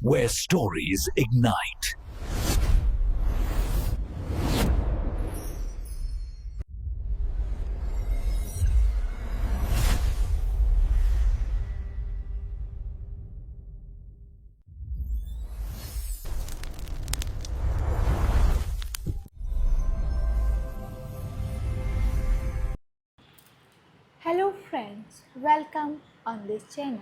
where stories ignite. Hello friends, welcome on this channel.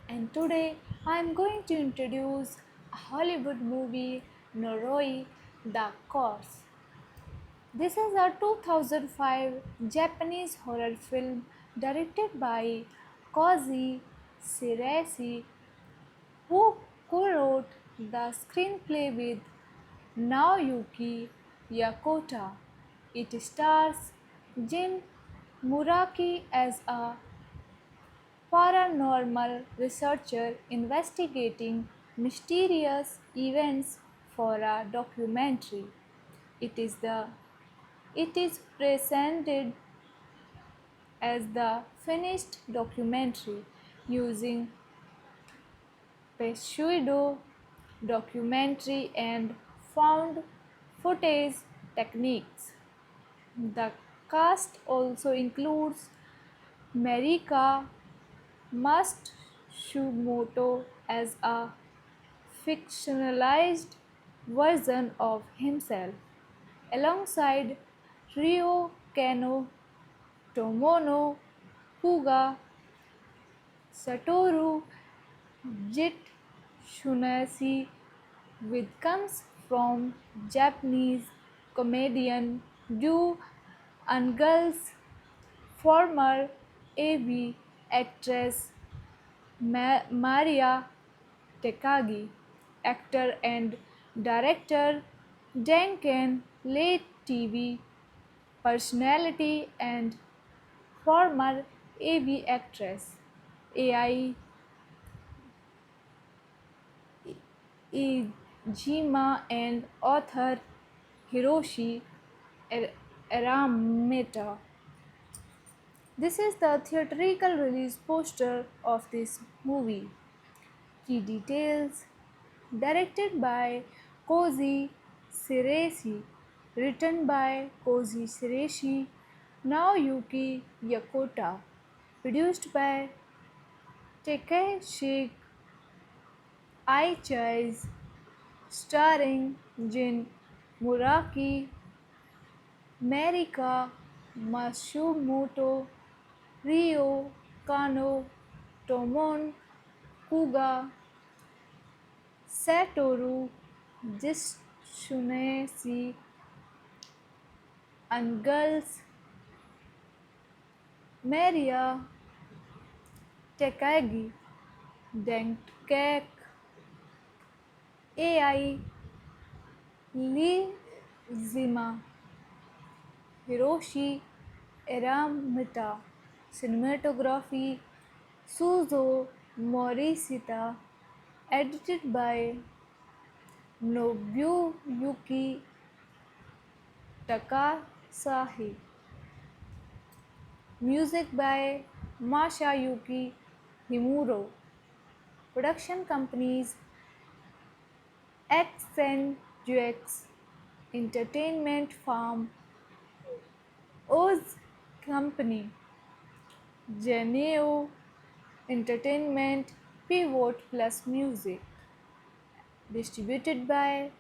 And today I am going to introduce a Hollywood movie, Noroi: The Course. This is a 2005 Japanese horror film directed by Koji Shiraishi, who co-wrote the screenplay with Naoyuki Yakota. It stars Jin Muraki as a paranormal researcher investigating mysterious events for a documentary. It is the it is presented as the finished documentary using pseudo documentary and found footage techniques. The cast also includes Marika Matsumoto as a fictionalized version of himself, alongside Ryo Kano, Tomono Kuga, Satoru Jitsunashi, which comes from Japanese comedian Do Angle's former AV actress Maria Takagi, actor and director Duncan late TV personality and former AV actress Ai Ijima and author Hiroshi Arameta. This is the theatrical release poster of this movie. Key details: directed by Koji Shiraishi, written by Koji Shiraishi, Naoyuki Yakota, produced by Takeshi Aichis, starring Jin Muraki, Marika Matsumoto, Ryo Kano, Tomon Kuga, Satoru Jitsunashi, and girls Maria Takagi, Denkek, Ai Lizima, Hiroshi Aramita, cinematography Suzo Morishita, edited by Nobuyuki Takasahi, music by Masayuki Himuro, production companies X Entertainment Farm, Oz Company, Geneo Entertainment, Pivot Plus Music, distributed by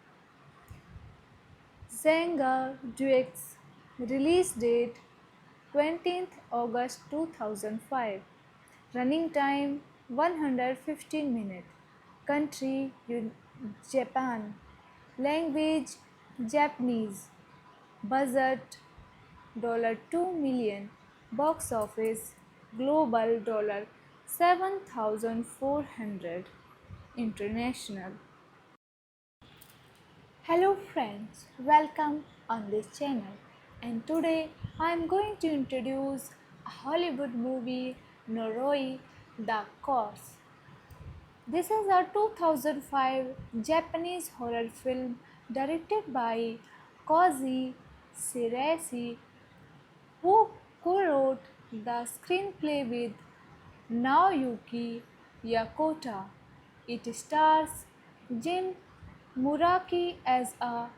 Zanga Duex, release date 20th August 2005, running time 115 minutes, country Japan, language Japanese, budget $2 million, box office global $7,400, international. Hello friends, welcome on this channel. And today I am going to introduce a Hollywood movie, Noroi: The Course. This is a 2005 Japanese horror film directed by Koji Shiraishi, who co-wrote the screenplay with Naoyuki Yakota. It stars Jin Muraki as a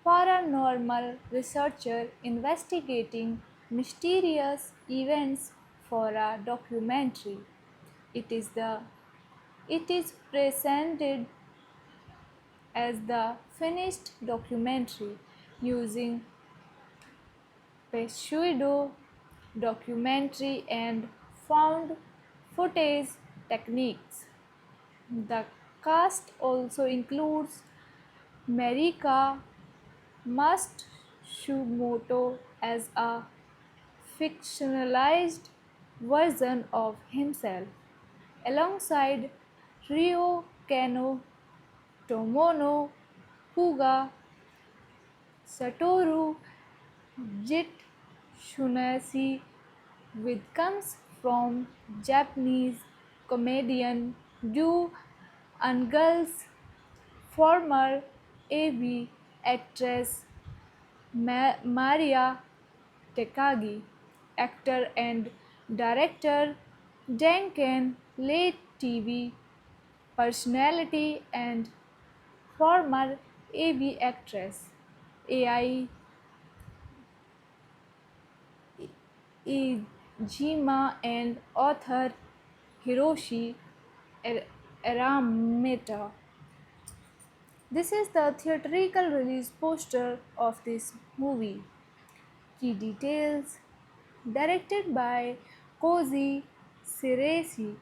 paranormal researcher investigating mysterious events for a documentary. It is the it is presented as the finished documentary using pseudo documentary and found footage techniques. The cast also includes Marika Matsumoto as a fictionalized version of himself, alongside Ryo Kano, Tomono Kuga, Satoru Jitsunashi, which comes from Japanese comedian Do Angle's former AV actress Maria Takagi, actor and director Duncan late TV personality and former AV actress Ai Ijima and author Hiroshi Arameta. This is the theatrical release poster of this movie. Key details: directed by Koji Shiraishi,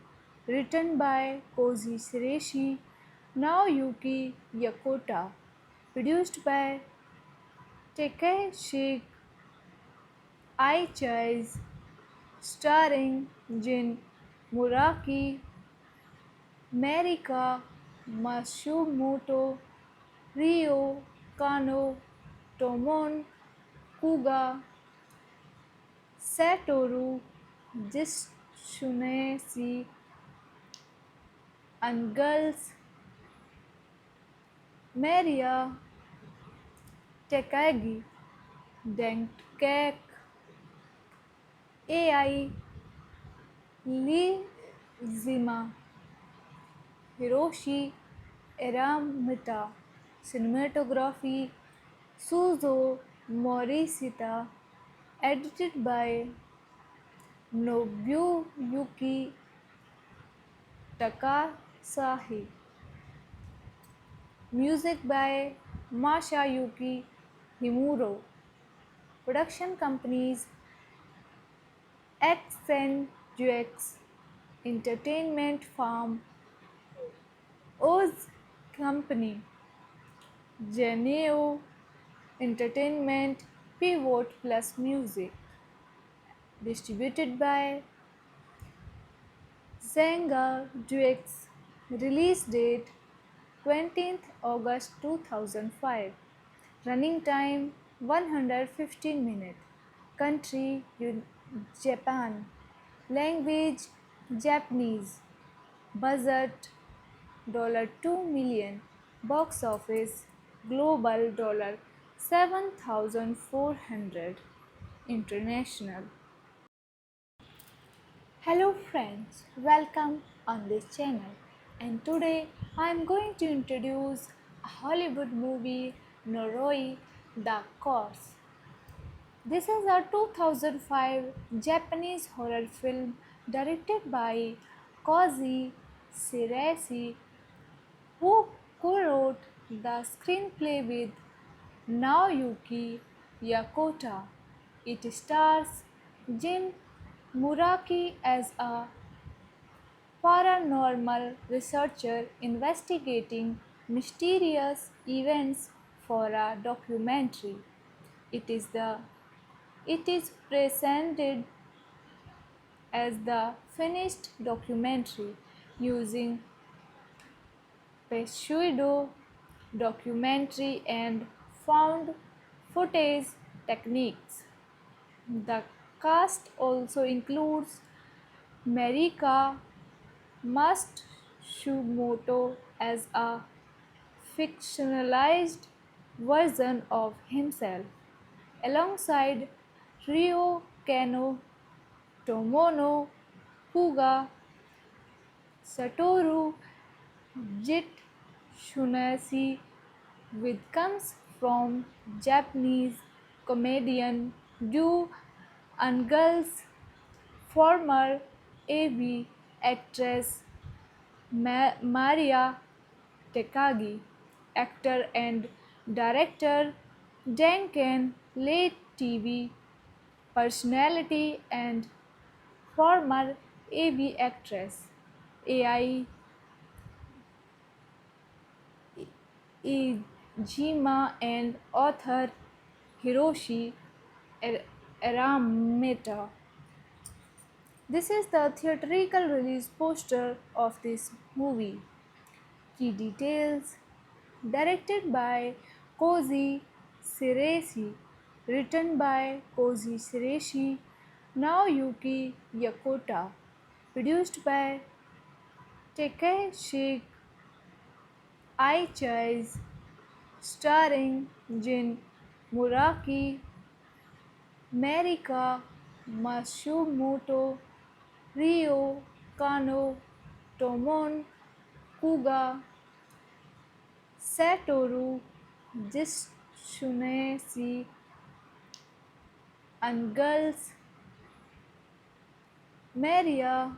written by Koji Shiraishi, Naoyuki Yokota, produced by Takeshi Aichis, starring Jin Muraki, Marika Matsumoto, Ryo Kano, Tomon Kuga, Satoru Jitsunashi, and girls Maria Takagi, Dankek, Ai Lizima, Hiroshi Aramita, cinematography Suzo Morishita, edited by Nobuyuki Takasahi, music by Masayuki Himuro, production companies X Entertainment Farm, Oz Company, Geneo Entertainment, Pivot Plus Music, distributed by Zanga Dux, release date 20th August 2005, running time 115 minutes, country Japan, language Japanese, budget $2 million, box office global $7,400, international. Hello friends, welcome on this channel, and today I am going to introduce a Hollywood movie Noroi the Corpse. This is a 2005 Japanese horror film directed by Koji Shiraishi, who co-wrote the screenplay with Naoyuki Yokota. It stars Jin Muraki as a paranormal researcher investigating mysterious events for a documentary. It is the it is presented as the finished documentary using pseudo documentary and found footage techniques. The cast also includes Marika Matsumoto as a fictionalized version of himself, alongside Ryo Kano, Tomono Kuga, Satoru Shunasi, which comes from Japanese comedian Du Angle's former AV actress Maria Takagi, actor and director Duncan late TV personality and former AV actress AI Ijima and author Hiroshi Arameta. This is the theatrical release poster of this movie. Key details: directed by Koji Shiraishi, written by Koji Shiraishi, Naoyuki Yokota, produced by Takeshi Aichis, starring Jin Muraki, Marika Matsumoto, Ryo Kano, Tomon Kuga, Satoru Jitsunesi, and girls Maria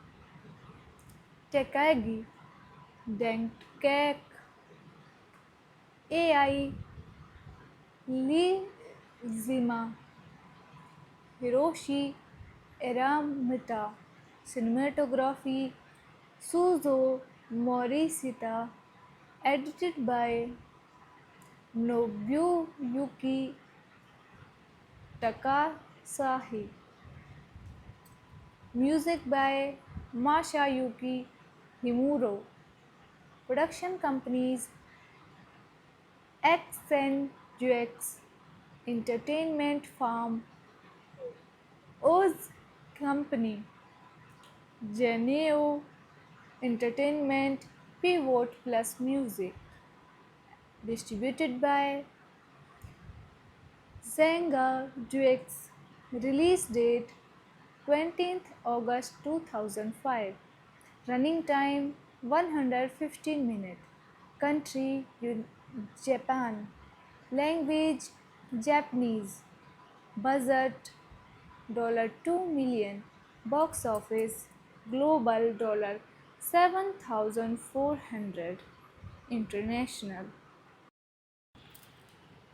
Takagi, Denkek, AI Lizima, Hiroshi Eramita, cinematography Suzo Morishita, edited by Nobuyuki Takasahi, music by Masayuki Himuro, production companies Accentuates Entertainment Farm, Oz Company, Geneo Entertainment, Pivot Plus Music, distributed by Zanga Dux, release date 20th August 2005, running time 115 minutes, country Japan, language Japanese, budget $2 million, box office global $7,400, international.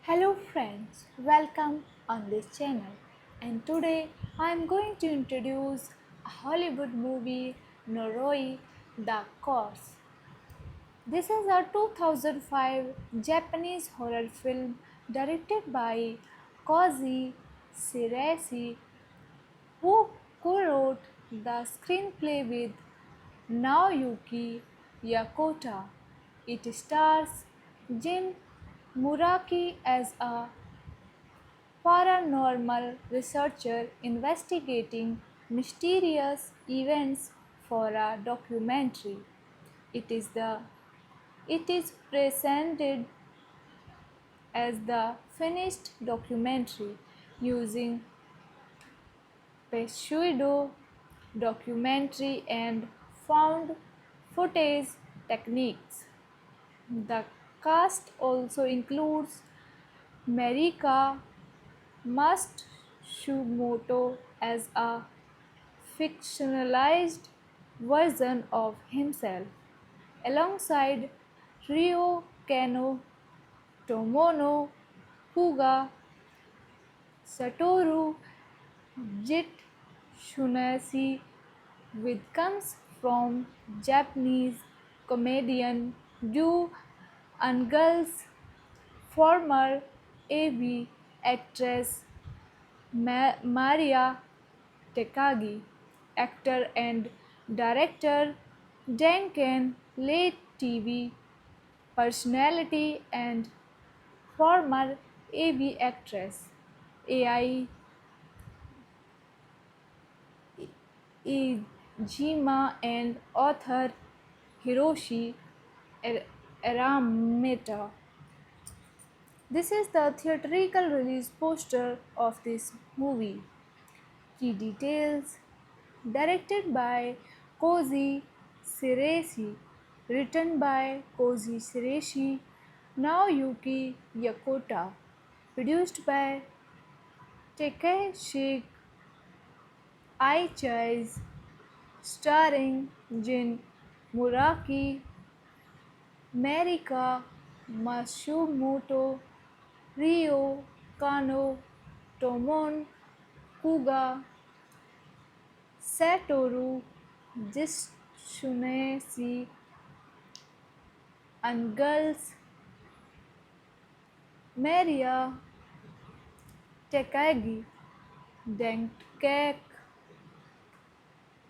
Hello friends, welcome on this channel, and today I am going to introduce a Hollywood movie Noroi the Corpse. This is a 2005 Japanese horror film directed by Koji Shiraishi, who co-wrote the screenplay with Naoyuki Yokota. It stars Jin Muraki as a paranormal researcher investigating mysterious events for a documentary. It is the it is presented as the finished documentary using pseudo documentary and found footage techniques. The cast also includes Marika Matsumoto as a fictionalized version of himself, alongside Ryo Kano, Tomono Kuga, Satoru Jitsunasi, which comes from Japanese comedian Du Angle's former AV actress Maria Takagi, actor and director Duncan late TV personality and former AV actress AI Ijima and author Hiroshi Arameta. This is the theatrical release poster of this movie. Key details: directed by Koji Shiraishi, written by Koji Shireishi, Naoyuki Yakota, produced by Takeshi Aichis, starring Jin Muraki, Marika Matsumoto, Ryo Kano, Tomon Kuga, Satoru Jitsunesi, and girls Maria Takagi, Denkek,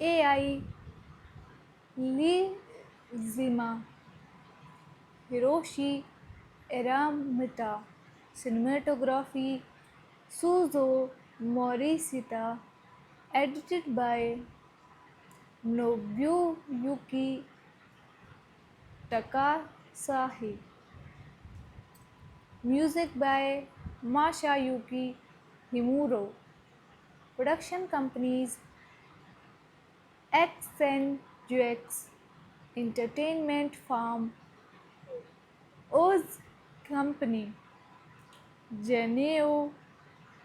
AI Lizima, Hiroshi Eramita, cinematography Suzo Morishita, edited by Nobuyuki Takasahi, music by Masayuki Himuro, production companies Accentuates Entertainment Farm, Oz Company, Geneo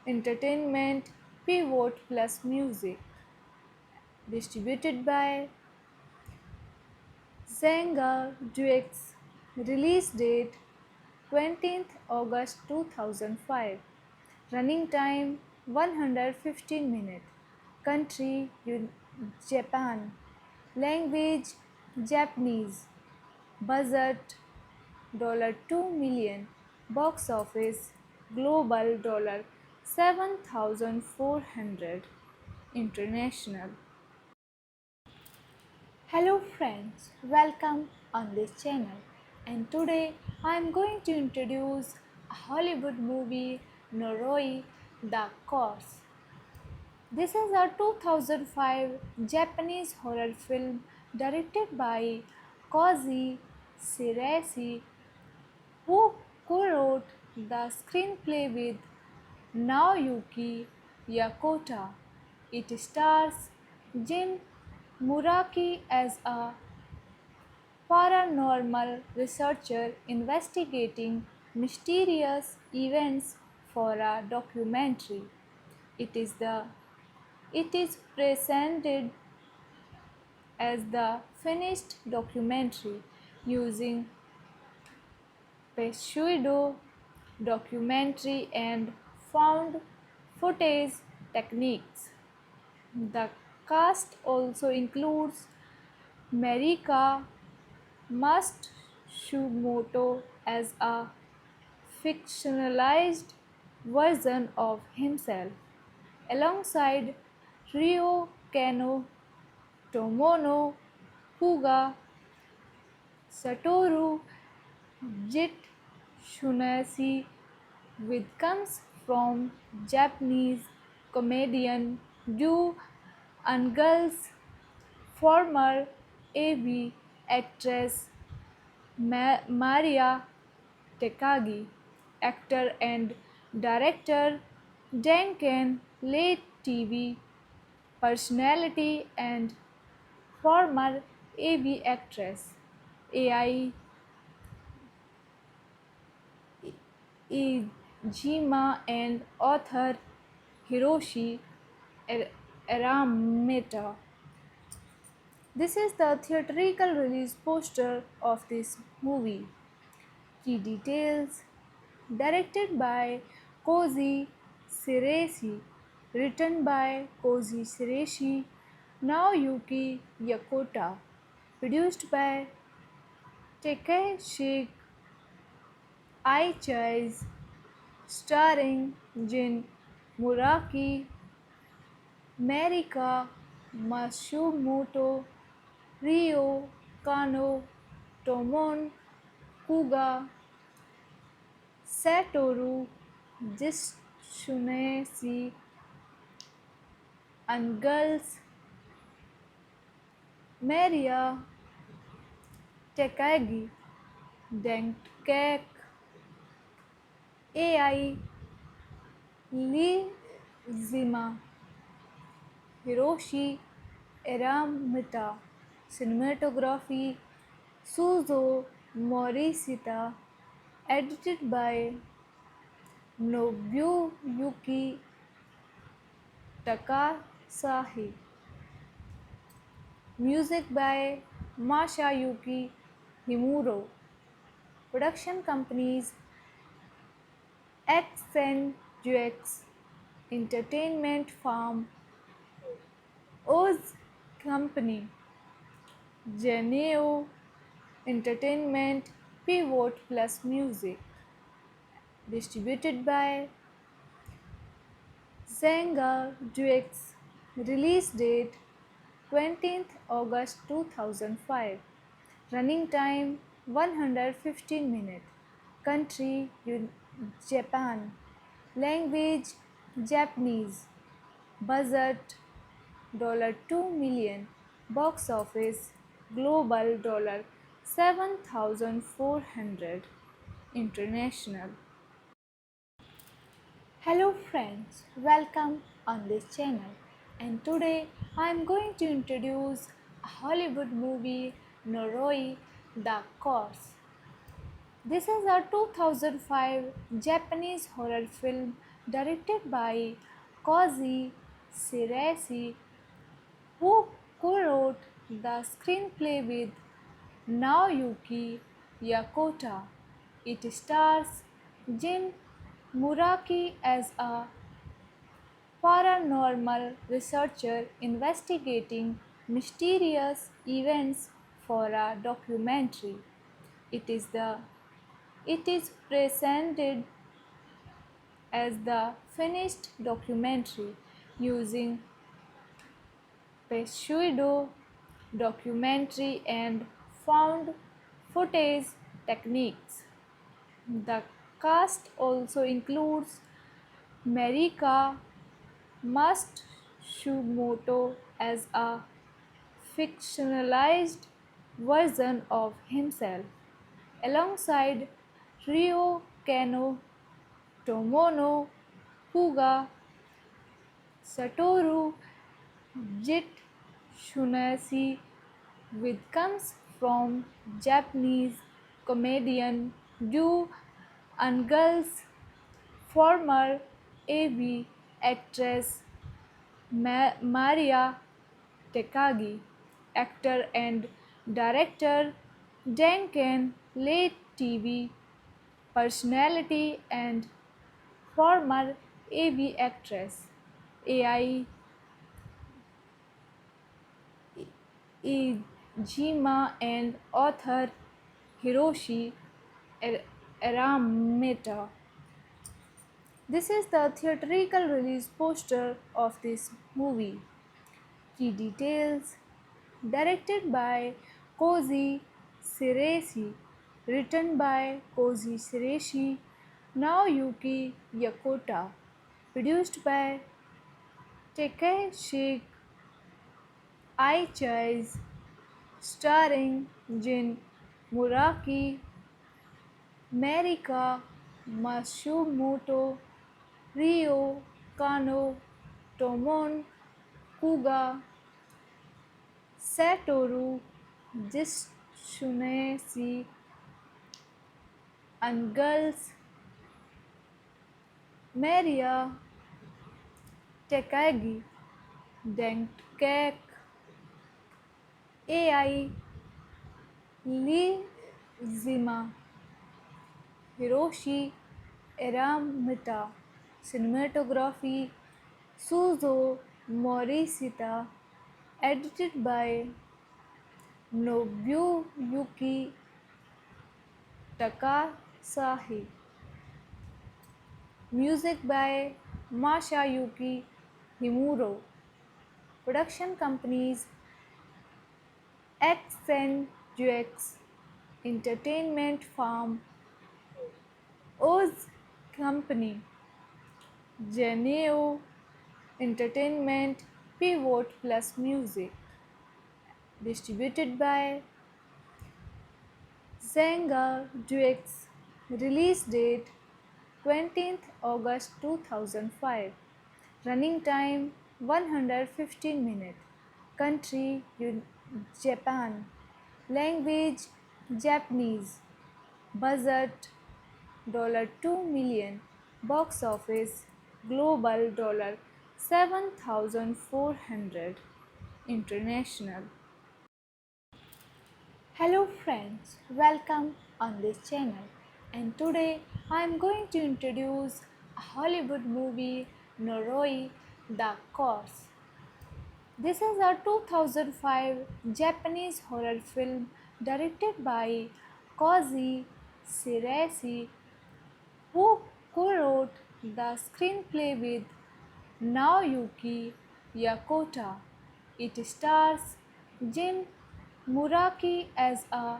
Entertainment, Pivot Plus Music, distributed by Zanga Dux, release date 20th August 2005, running time 115 minutes, country Japan, language Japanese, budget $2 million, box office global $7,400, international. Hello friends, welcome on this channel, and today I am going to introduce a Hollywood movie Noroi the Corpse. This is a 2005 Japanese horror film directed by Koji Shiraishi, who co-wrote the screenplay with Naoyuki Yakota. It stars Jin Muraki as a paranormal researcher investigating mysterious events for a documentary. It is the it is presented as the finished documentary using pseudo documentary and found footage techniques. The cast also includes Marika Matsumoto as a fictionalized version of himself, alongside Ryo Kano, Tomono Kuga, Satoru Jitsunasi, which comes from Japanese comedian Do Angle's former AV actress Maria Takagi, actor and director Duncan late TV personality and former AV actress Ai Ijima and author Hiroshi Arameta. This is the theatrical release poster of this movie. Key details: directed by Koji Shiraishi, written by Koji Shiraishi, Naoyuki Yakota, produced by Takeshi Aichis, starring Jin Muraki, Marika Matsumoto, Ryo Kano, Tomon Kuga, Satoru Jitsunesi, and girls Maria Takagi, Denkek, AI Lizima, Hiroshi Eramita, cinematography Suzo Morishita, edited by Nobuyuki Takasahi. Music by Masayuki Himuro. Production companies X Entertainment Farm, Oz Company, Geneo Entertainment, Pivot Plus Music. Distributed by Zanga Dux. Release date 20th August 2005. Running time 115 minutes. Country Japan. Language Japanese. Budget $2 million. Box office global $7,400. International. Hello friends, welcome on this channel. And today I am going to introduce a Hollywood movie Noroi the Corpse. This is a 2005 Japanese horror film directed by Koji Shiraishi, who co-wrote the screenplay with Naoyuki Yakota. It stars Jin Muraki as a paranormal researcher investigating mysterious events for a documentary. It is the it is presented as the finished documentary using pseudo documentary and found footage techniques. The cast also includes Marika Matsumoto as a fictionalized version of himself, alongside Ryo Kano, Tomono Kuga, Satoru Jitsunashi, with comes from Japanese comedian Yu Angle's former AV actress Maria Takagi, actor and director Duncan late TV personality and former AV actress Ai Ijima and author Hiroshi Arameta. This is the theatrical release poster of this movie. Key details: directed by Koji Shiraishi, written by Koji Shiraishi, Naoyuki Yakota, produced by Takeshi Aichis, starring Jin Muraki, Marika Matsumoto, Ryo Kano, Tomon Kuga, Satoru Jitsunashi, Angles, Maria Takagi, Denkek, Ai Lizima, Hiroshi Aramita, cinematography Suzo Morishita, edited by Nobuyuki Takasahi, music by Masayuki Himuro, production companies X Entertainment Farm, Oz Company, Geneo Entertainment, Pivot Plus Music. Distributed by Zanga Dux. Release date 20th August 2005. Running time 115 minutes. Country Japan. Language Japanese budget $2 million, box office global $7,400, international. Hello friends, welcome on this channel. And today I am going to introduce a Hollywood movie Noroi the Corpse. This is a 2005 Japanese horror film directed by Koji Shiraishi, who co-wrote the screenplay with Naoyuki Yakota. It stars Jin Muraki as a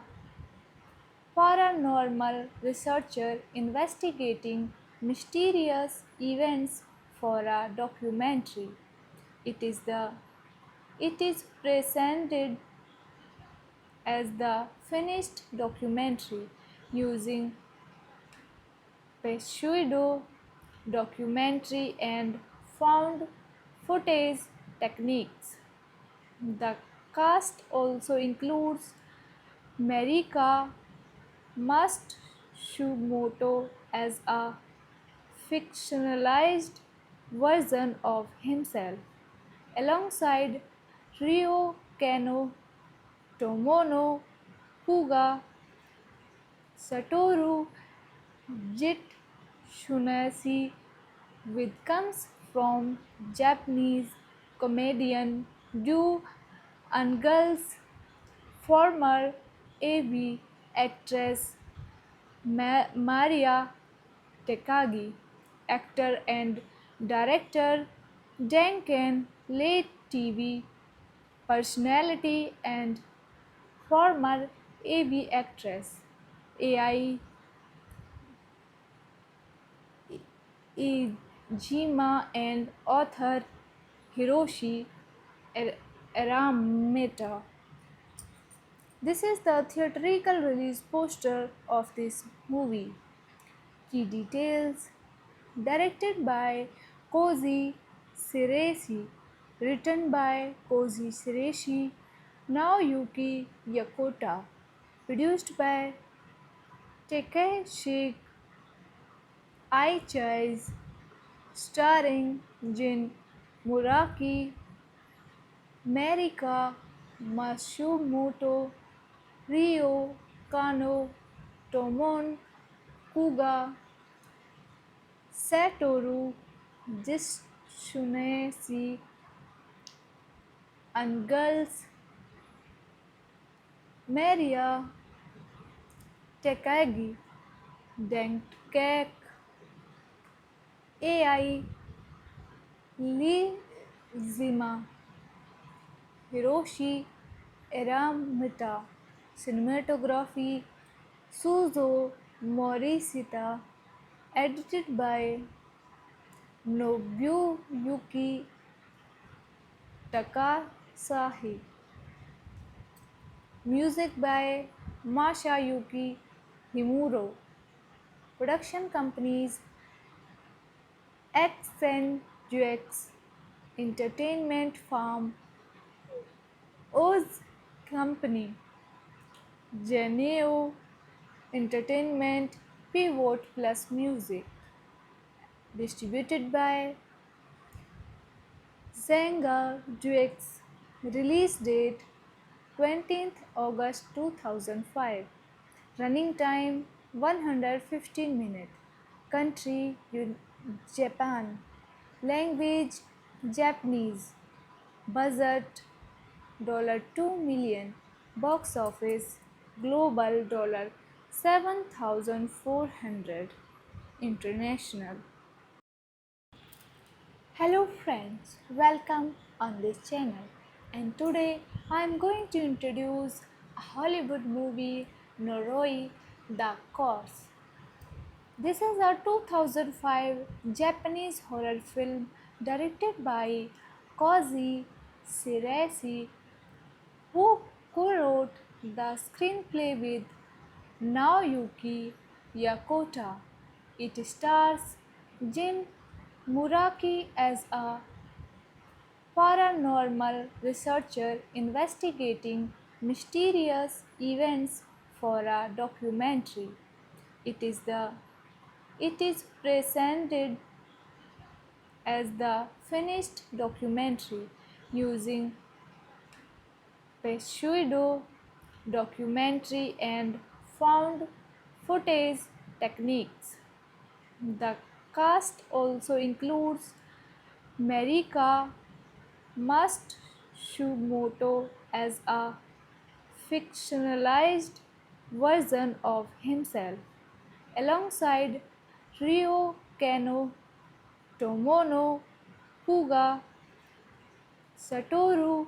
paranormal researcher investigating mysterious events for a documentary. It is the it is presented as the finished documentary using pseudo documentary and found footage techniques. The cast also includes Marika Matsumoto as a fictionalized version of himself, alongside Ryo Kano, Tomono Kuga, Satoru Jitsunashi, which comes from Japanese comedian Do Angle's former AV actress Maria Takagi, actor and director Duncan, late TV personality and former AV actress Ai Ijima, and author Hiroshi Arameta. This is the theatrical release poster of this movie. Key details: directed by Koji Shiraishi, written by Koji Shiraishi, Naoyuki Yakota, produced by Takeshi Aichis, starring Jin Muraki, Marika Matsumoto, Ryo Kano, Tomon Kuga, Satoru Jitsunashi, Angles, Maria Takagi, Dankek, Ai Lizima, Hiroshi Aramita, cinematography Suzo Morishita, edited by Nobuyuki Takasahi, music by Masayuki Himuro, production companies X Entertainment Farm, Oz Company, Geneo Entertainment, Pivot Plus Music, distributed by Zanga Dux, release date 20th August 2005, running time 115 minutes, country Japan, language Japanese, budget $2 million, box office global $7,400, international. Hello friends, welcome on this channel. And today I am going to introduce a Hollywood movie Noroi the Corpse. This is a 2005 Japanese horror film directed by Koji Shiraishi, who co-wrote the screenplay with Naoyuki Yakota. It stars Jin Muraki as a paranormal researcher investigating mysterious events for a documentary. It is the it is presented as the finished documentary using pseudo documentary and found footage techniques. The cast also includes Marika Matsumoto as a fictionalized version of himself, alongside Ryo Kano, Tomono Kuga, Satoru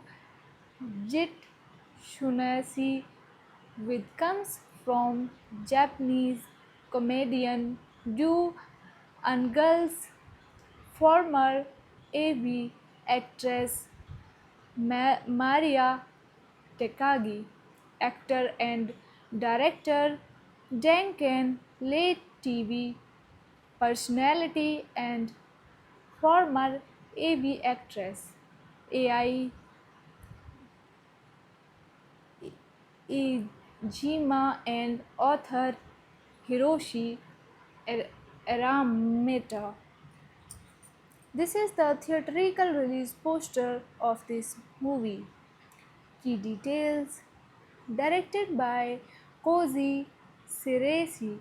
Jitsunashi, which comes from Japanese comedian Do Angle's former AV actress Maria Takagi, actor and director Duncan, late TV personality and former AV actress Ai Ijima, and author Hiroshi Arameta. This is the theatrical release poster of this movie. Key details: directed by Koji Shiraishi,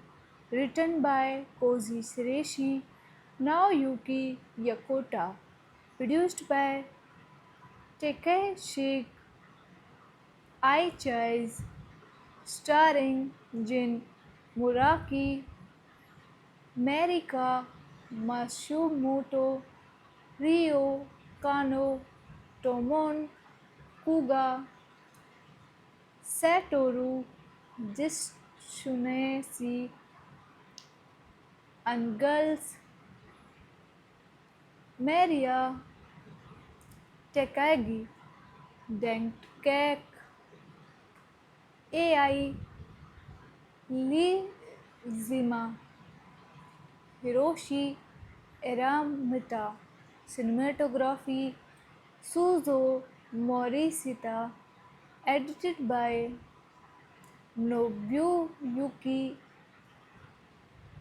written by Koji Shiraishi, Naoyuki Yakota, produced by Takeshi Aichis, starring Jin Muraki, Marika Matsumoto, Ryo Kano, Tomon Kuga, Satoru Jitsunashi, and girls Maria Takagi, Dankek, Ai Lizima, Hiroshi Aramita, cinematography Suzo Morishita, edited by Nobuyuki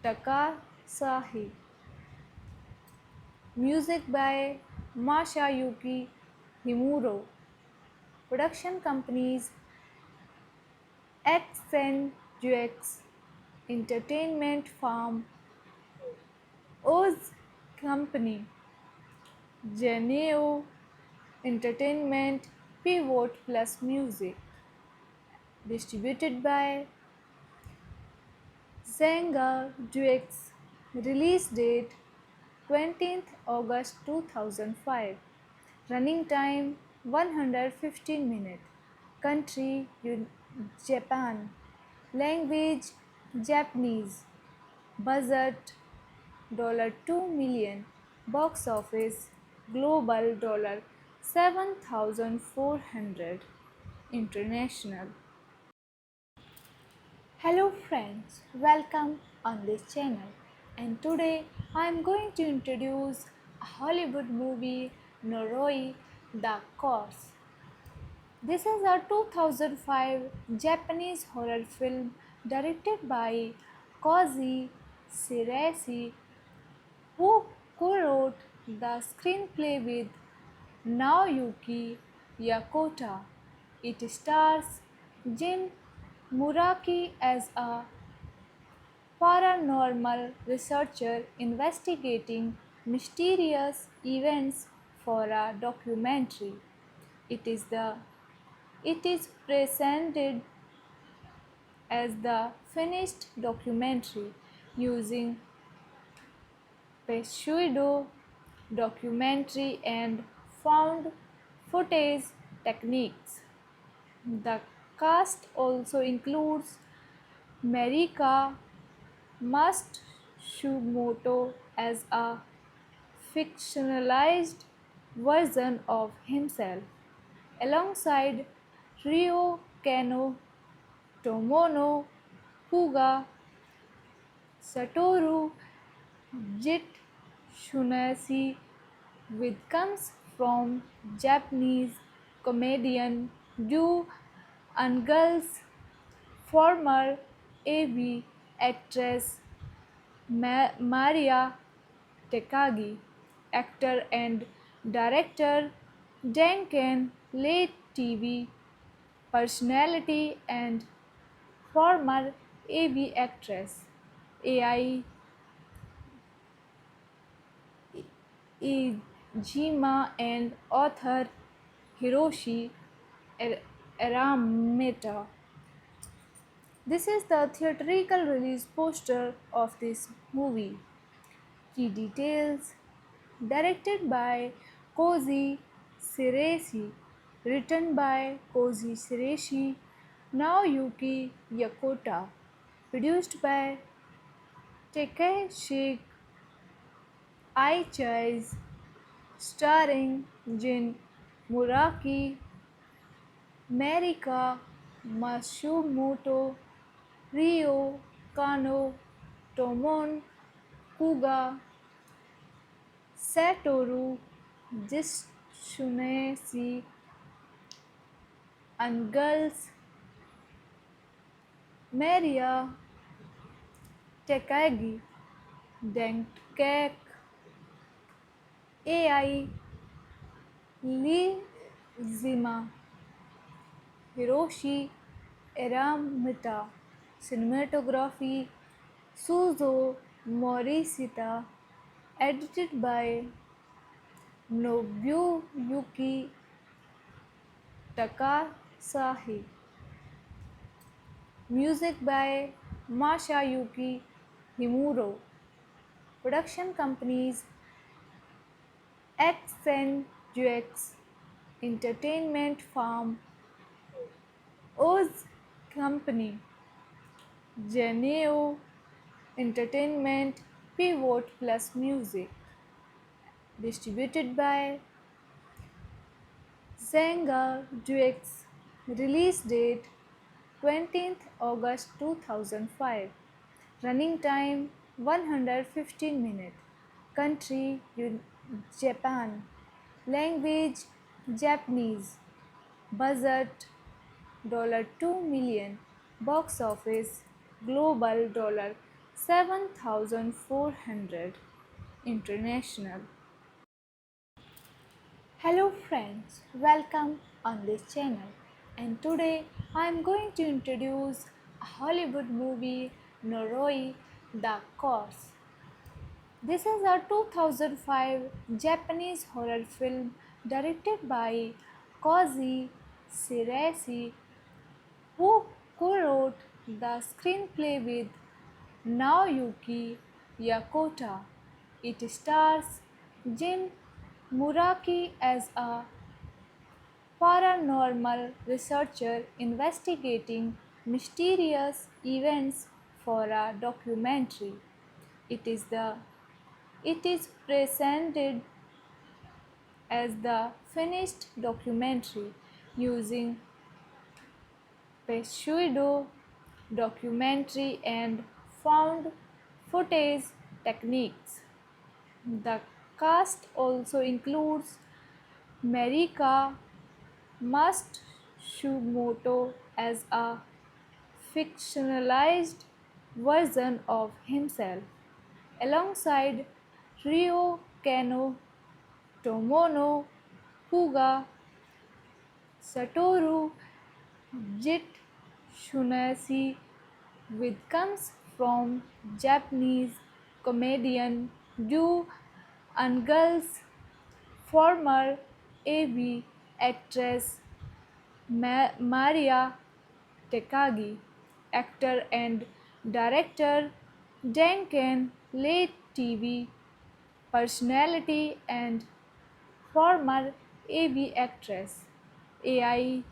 Takasahi, music by Masayuki Himuro, production companies X Entertainment Farm, Oz Company, Geneo Entertainment, Pivot Plus Music, distributed by Zanga Dux, release date 20th August 2005, running time 115 minutes, country Japan, language Japanese, budget $2 million, box office global $7,400, international. Hello friends, welcome on this channel, and today I am going to introduce a Hollywood movie Noroi the Corpse. This is a 2005 Japanese horror film directed by Koji Shiraishi, who co-wrote the screenplay with Naoyuki Yakota. It stars Jin Muraki as a paranormal researcher investigating mysterious events for a documentary. It is the it is presented as the finished documentary using pseudo documentary and found footage techniques. The cast also includes Marika Matsumoto as a fictionalized version of himself, alongside Ryo Kano, Tomono Kuga, Satoru Jitsunashi, which comes from Japanese comedian Do Angle's former AV actress Maria Takagi, actor and director Duncan late TV personality and former AV actress AI Ijima and author Hiroshi Arameta. This is the theatrical release poster of this movie. Key details: directed by Koji Shiraishi, written by Koji Shiraishi, Naoyuki Yokota, produced by Takeshi Aichis, starring Jin Muraki, Marika Matsumoto, Ryo Kano, Tomon Kuga, Satoru Jitsunesi, and girls Maria Takagi, Denkek, AI Lizima, Hiroshi Eramita, cinematography Suzo Morishita, edited by Nobuyuki Takasahi, music by Masayuki Himuro, production companies Accentuates Entertainment Farm, Oz Company, Geneo Entertainment, Pivot Plus Music, distributed by Zanga Dux, release date 20th August 2005, running time 115 minutes, country Japan, language Japanese, budget $2 million, box office global $7,400, international. Hello friends, welcome on this channel, and today I am going to introduce a Hollywood movie Noroi the Corpse. This is a 2005 Japanese horror film directed by Koji Shiraishi, who co-wrote the screenplay with Naoyuki Yokota. It stars Jin Muraki as a paranormal researcher investigating mysterious events for a documentary. It is the it is presented as the finished documentary using pseudo documentary and found footage techniques. The cast also includes Marika Matsumoto as a fictionalized version of himself, alongside Ryo Kano, Tomono Kuga, Satoru Jitsunasi, with comes from Japanese comedian Do Angle's former AV actress Maria Takagi, actor and director Duncan late TV personality and former AV actress AI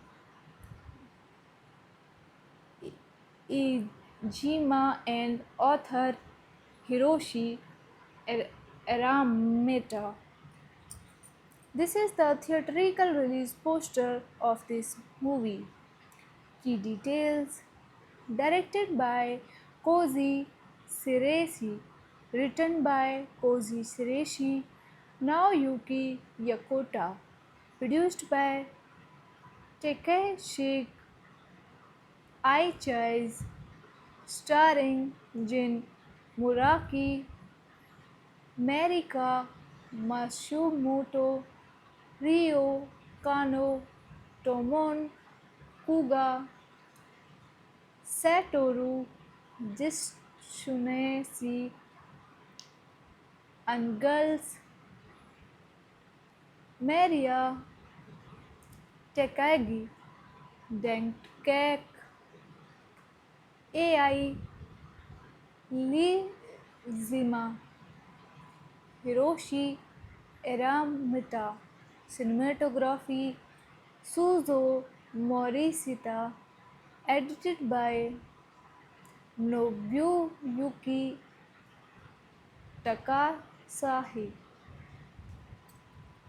Ijima and author Hiroshi Arameta. This is the theatrical release poster of this movie. Key details: directed by Koji Shiraishi, written by Koji Shiraishi, Naoyuki Yokota, produced by Takeshi I Chase, starring Jin Muraki, Marika Matsumoto, Ryo Kano, Tomon Kuga, Satoru Jitsunesi, and girls Maria Takagi, Denkek, AI Lee Zima, Hiroshi Eramita, cinematography Suzo Morishita, edited by Nobuyuki Takasahi,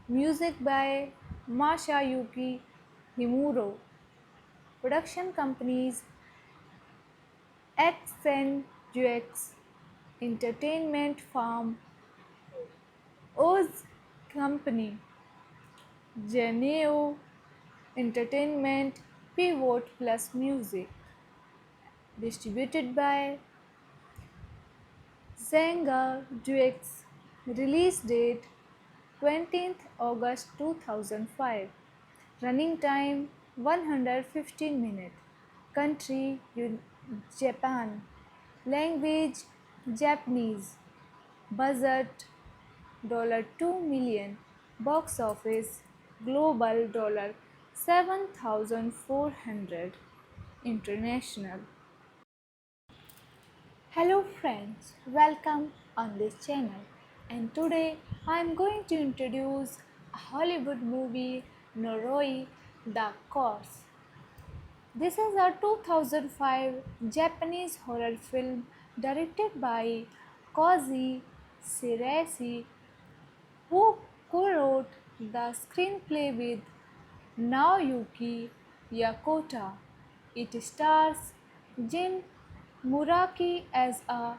music by Masayuki Himuro, production companies Accentuates Entertainment Farm, Oz Company, Geneo Entertainment, Pivot Plus Music, distributed by Zanga Dux, release date 20th August 2005, running time 115 minutes, country Japan, language Japanese, budget $2 million, box office global $7,400, international. Hello friends, welcome on this channel. And today I am going to introduce a Hollywood movie Noroi the Corpse. This is a 2005 Japanese horror film directed by Koji Shiraishi, who co-wrote the screenplay with Naoyuki Yakota. It stars Jin Muraki as a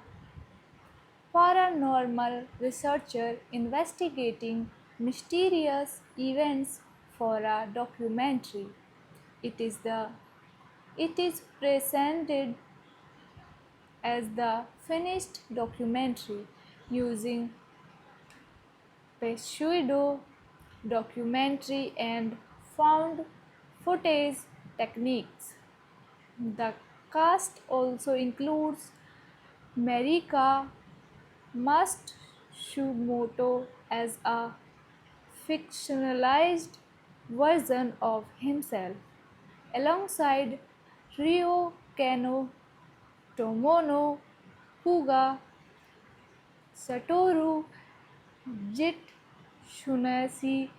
paranormal researcher investigating mysterious events for a documentary. It is the it is presented as the finished documentary using pseudo documentary and found footage techniques. The cast also includes Marika Matsumoto as a fictionalized version of himself, alongside Ryo Kano, Tomono Kuga, Satoru Jitsunasi,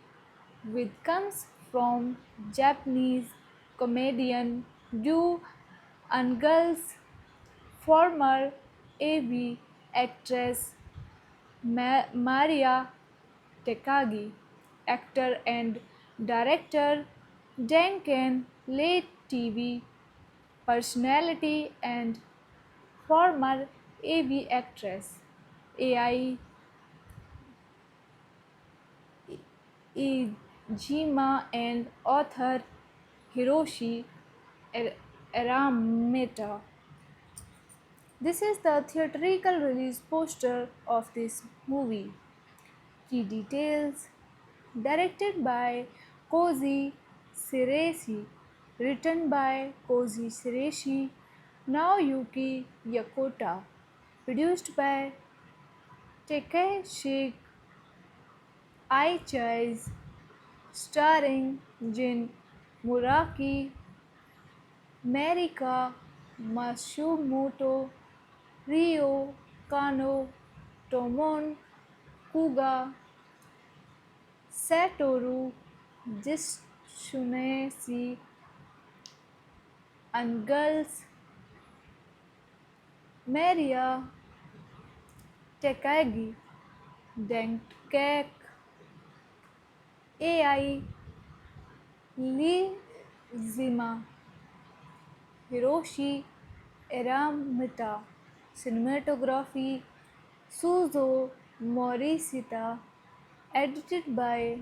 which comes from Japanese comedian Du Angel's former AV actress Maria Takagi, actor and director Duncan late TV personality and former AV actress AI Ijima and author Hiroshi Arameta. This is the theatrical release poster of this movie. Key details: directed by Koji Shiraishi, written by Koji Shiraishi, Naoyuki Yakota, produced by Takeshi Aichis, starring Jin Muraki, Marika Matsumoto, Ryo Kano, Tomon Kuga, Satoru Jitsunesi, and girls Maria Takagi, Denkek, AI Lee Zima, Hiroshi Eramita, cinematography Suzo Morishita, edited by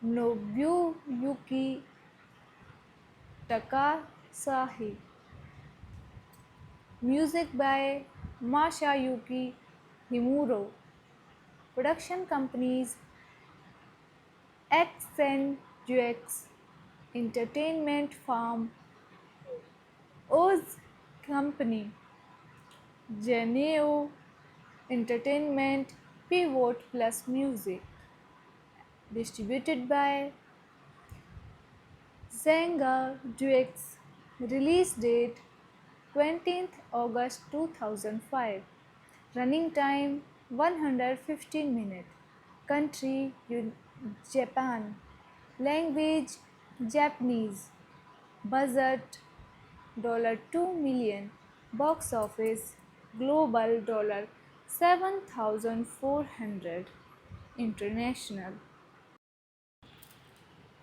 Nobuyuki Takasahi, Sahi. Music by Masayuki Himuro. Production companies X Entertainment Farm, Oz Company, Geneo Entertainment, Pivot Plus Music. Distributed by Zanga Duex. Release date 20th August 2005. Running time 115 minutes. Country Japan. Language Japanese. Budget $2 million. Box office global $7,400. International.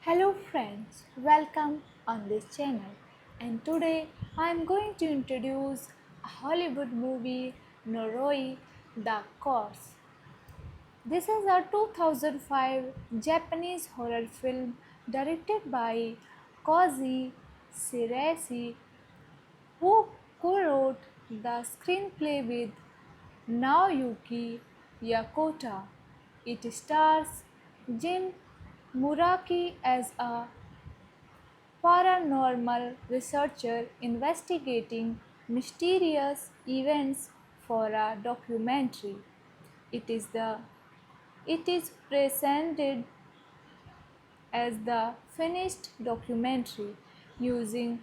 Hello friends, welcome on this channel. And today I am going to introduce a Hollywood movie Noroi the Corpse. This is a 2005 Japanese horror film directed by Koji Shiraishi, who co-wrote the screenplay with Naoyuki Yakota. It stars Jin Muraki as a paranormal researcher investigating mysterious events for a documentary. It is the it is presented as the finished documentary using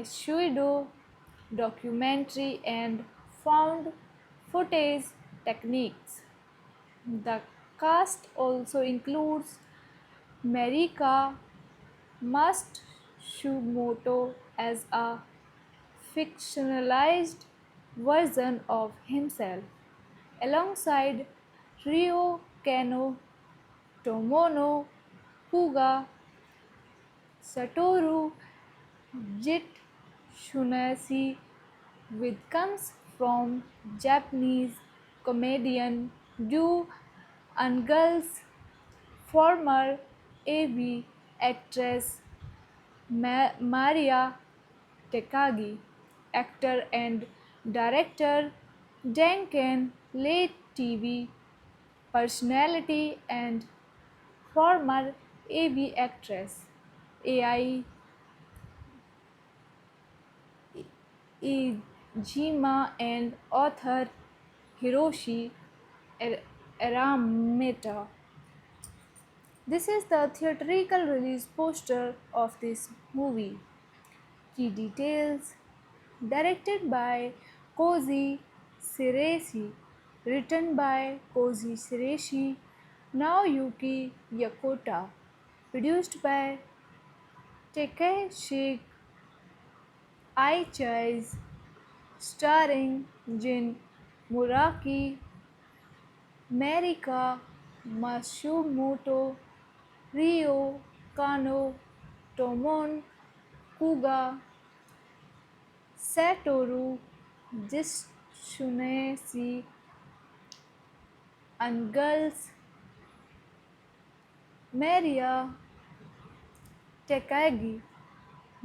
pseudo documentary and found footage techniques. The cast also includes Marika Matsumoto as a fictionalized version of himself, alongside Ryo Kano, Tomono Kuga, Satoru Jitsunashi, which comes from Japanese comedian Do Angle's former AV actress Maria Takagi, actor and director Duncan, late TV personality and former AV actress Ai Iijima and author Hiroshi Arameta. This is the theatrical release poster of this movie. Key details: directed by Koji Shiraishi, written by Koji Shiraishi, Naoyuki Yakota, produced by Takeshi Aichis, starring Jin Muraki, Marika Matsumoto, Ryo Kano, Tomon Kuga, Satoru Jitsunashi, Angles, Maria Takagi,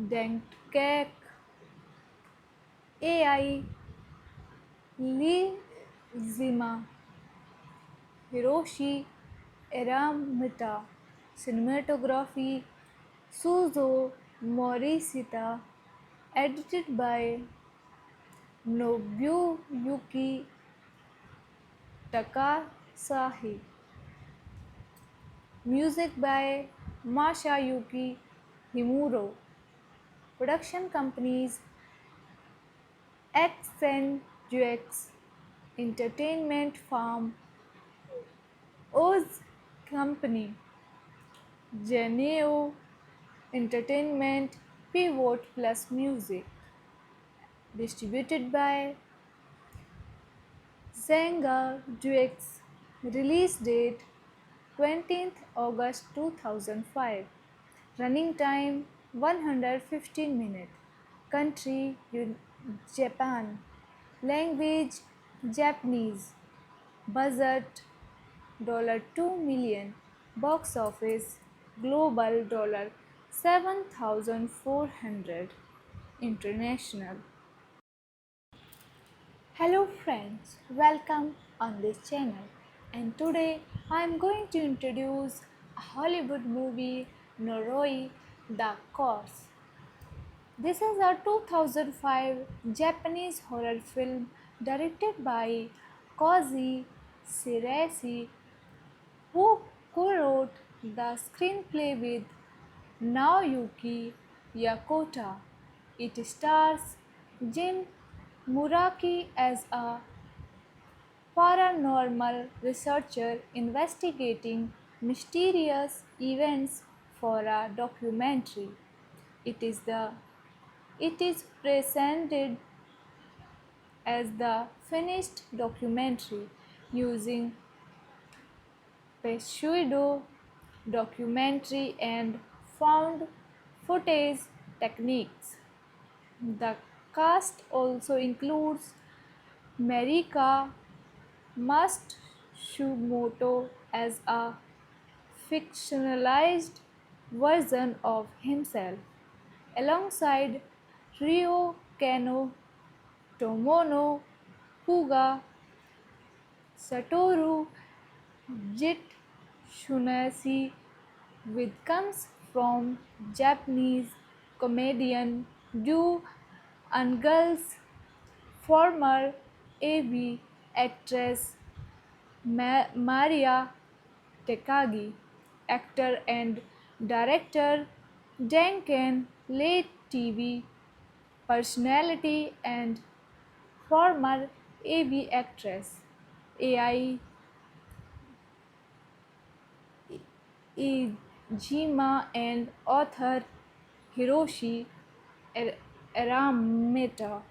Dankek, Ai Lizima, Hiroshi Aramita, cinematography Suzo Morishita, edited by Nobuyuki Takasahi, music by Masayuki Himuro, production companies X Entertainment Farm, Oz Company, Geneo Entertainment, Pivot Plus Music. Distributed by Zanga Duex. Release date 20th August 2005. Running time 115 minutes. Country Japan. Language Japanese. Budget $2 million. Box office global 7400 International. Hello friends, welcome on this channel. And today I am going to introduce a Hollywood movie Noroi the Corpse. This is a 2005 Japanese horror film directed by Koji Shiraishi, who co-wrote the screenplay with Naoyuki Yakota. It stars Jin Muraki as a paranormal researcher investigating mysterious events for a documentary. It is the it is presented as the finished documentary using pseudo documentary and found footage techniques. The cast also includes Marika Matsumoto as a fictionalized version of himself, alongside Ryo Kano, Tomono Kuga, Satoru Jitsunashi, which comes from Japanese comedian Do Angle's former AV actress Maria Takagi, actor and director Duncan, late TV personality and former AV actress Ai Ijima and author Hiroshi Arameta.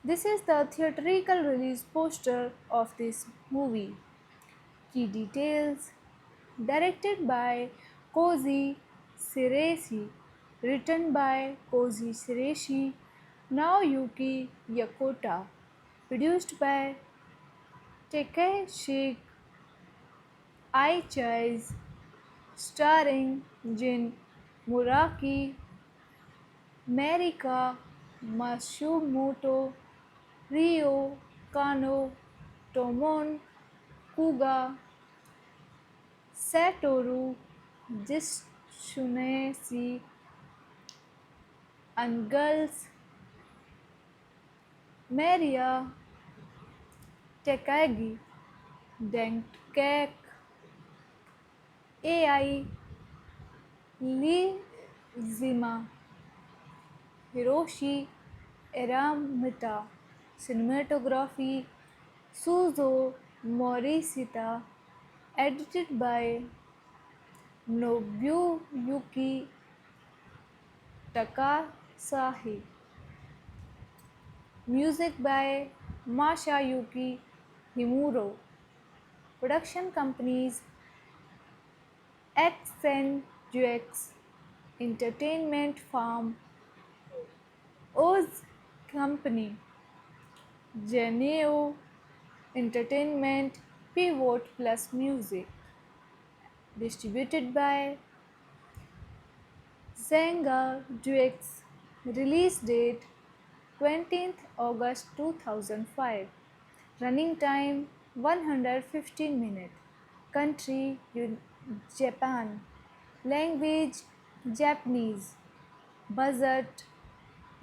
This is the theatrical release poster of this movie. Key details: directed by Koji Shiraishi, written by Koji Shiraishi, Naoyuki Yakota, produced by Takeshi Aichis, starring Jin Muraki, Marika Matsumoto, Ryo Kano, Tomon Kuga, Satoru Jitsunashi, Angles, Maria Takagi, Dankek, Ai Lizima, Hiroshi Aramita, cinematography Suzo Morishita, edited by Nobuyuki Takasahi, music by Masayuki Himuro, production companies X Entertainment Farm, Oz Company, Geneo Entertainment, Pivot Plus Music, distributed by Zenga Dux, release date 20th August 2005, running time 115 minutes, country Japan, language Japanese, budget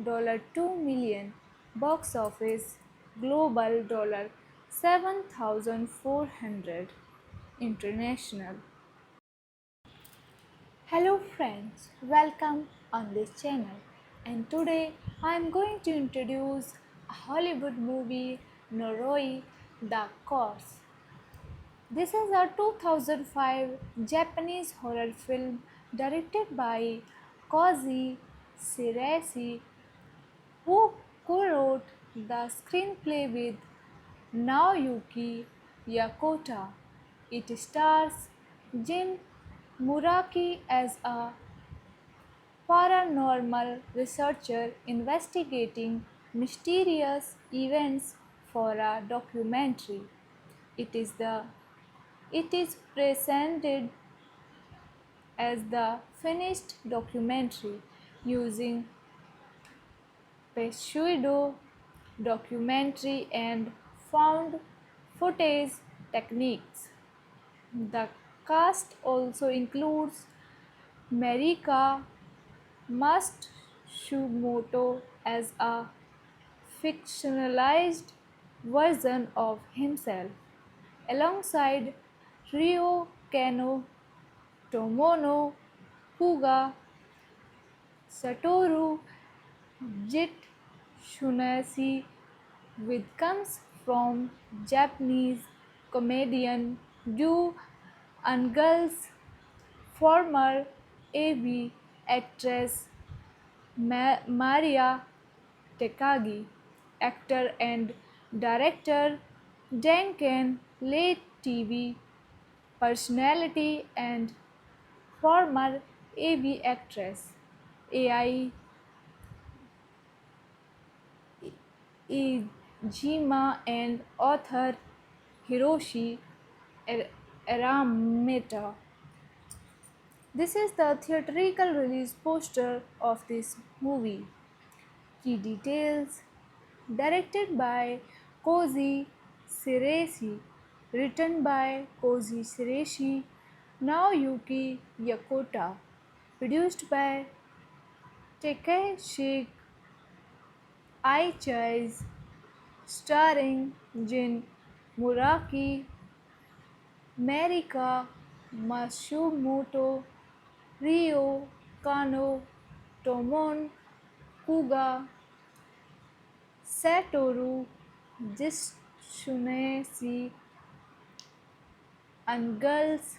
$2 million, box office global $7,400 international. Hello friends, welcome on this channel. And today I am going to introduce a Hollywood movie Noroi the Corpse. This is a 2005 Japanese horror film directed by Koji Shiraishi, who co-wrote the screenplay with Naoyuki Yakota. It stars Jin Muraki as a paranormal researcher investigating mysterious events for a documentary. It is presented as the finished documentary using pseudo documentary and found footage techniques. The cast also includes Marika Matsumoto as a fictionalized version of himself, alongside Ryo Kano, Tomono Kuga, Satoru Jitsunashi, which comes from Japanese comedian Yu Angle's former AV actress Maria Takagi, actor and director Duncan late TV personality and former AV actress Ai Ijima and author Hiroshi Arameta. This is the theatrical release poster of this movie. Key details: directed by Koji Shiraishi, written by Koji Shiraishi, Naoyuki Yokota, produced by Takeshi Aichis, starring Jin Muraki, Marika Matsumoto, Ryo Kano, Tomon Kuga, Satoru Jitsunashi, Angles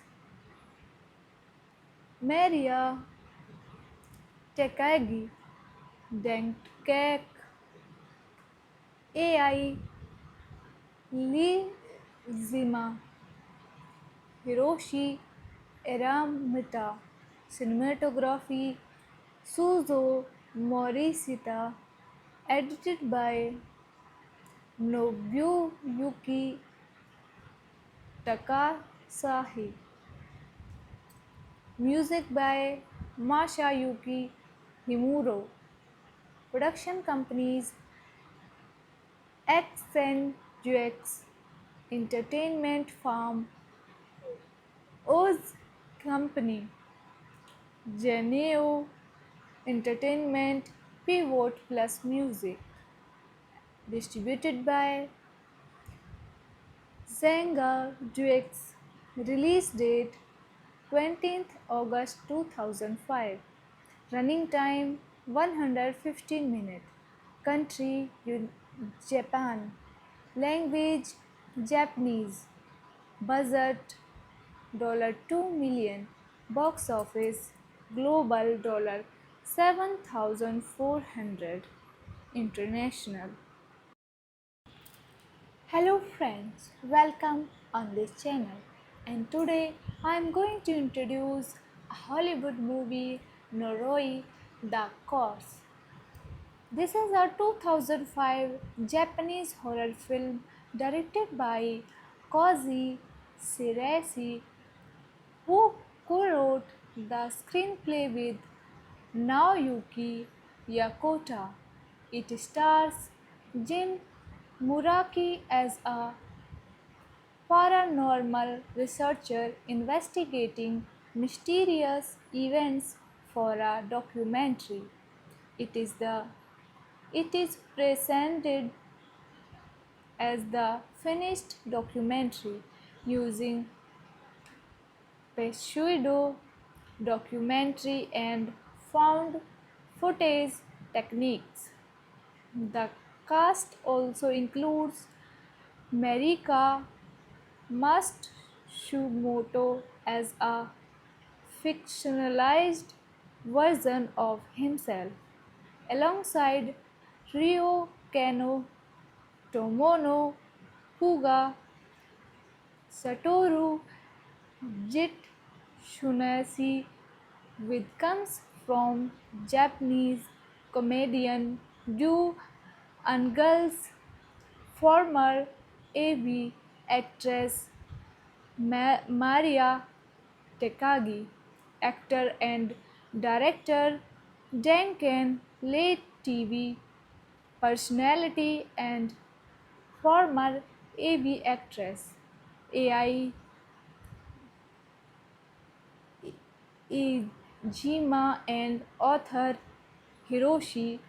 Maria Takagi, Denkek, Ai Lizima, Hiroshi Eramita, cinematography Suzo Morishita, edited by Nobuyuki Takasahi, music by Masayuki Himuro, production companies Accentuates Entertainment Farm, Oz Company, Geneo Entertainment, Pivot Plus Music, distributed by Zanga Dux, release date 20th August 2005, running time 115 minutes, country Japan, language Japanese, budget $2 million, box office global $7,400, international. Hello friends, welcome on this channel, and today I am going to introduce a Hollywood movie Noroi the Corpse. This is a 2005 Japanese horror film directed by Koji Shiraishi, who co-wrote the screenplay with Naoyuki Yokota. It stars Jin Muraki as a paranormal researcher investigating mysterious events for a documentary. It is the it is presented as the finished documentary using pseudo documentary and found footage techniques. The cast also includes Marika Matsumoto as a fictionalized version of himself, alongside Ryo Kano, Tomono Kuga, Satoru Jitsunashi, which comes from Japanese comedian Yu Angle's former AV actress Maria Takagi, actor and director, Duncan late TV personality and former AV actress. AI Ijima and author Hiroshi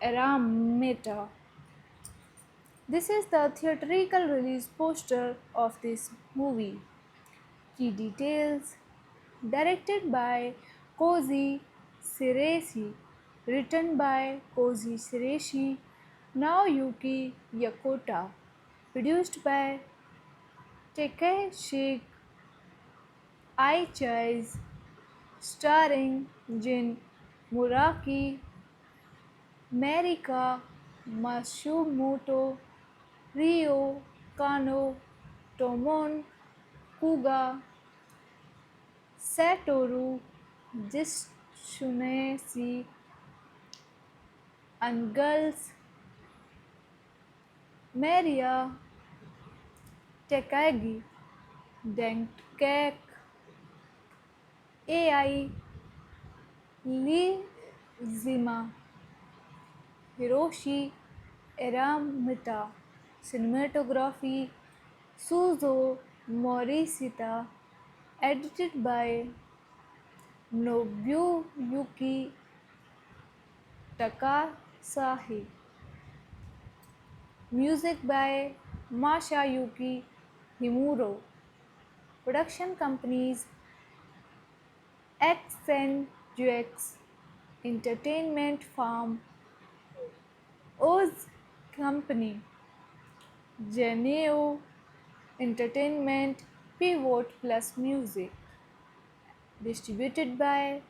Arameta. This is the theatrical release poster of this movie. Key details: directed by Koji Shiraishi, written by Koji Shiraishi, Naoyuki Yokota, produced by Takeshi Aichis, starring Jin Muraki, Marika Matsumoto, Ryo Kano, Tomon Kuga, Satoru Jitsunesi, and girls Maria Takagi, Denkek, AI Lizima, Hiroshi Eramita, cinematography Suzo Morishita, edited by Nobuyuki Takasahi, music by Masayuki Himuro, production companies Accentuates Entertainment Farm, Oz Company, Geneo Entertainment, Pivot Plus Music, distributed by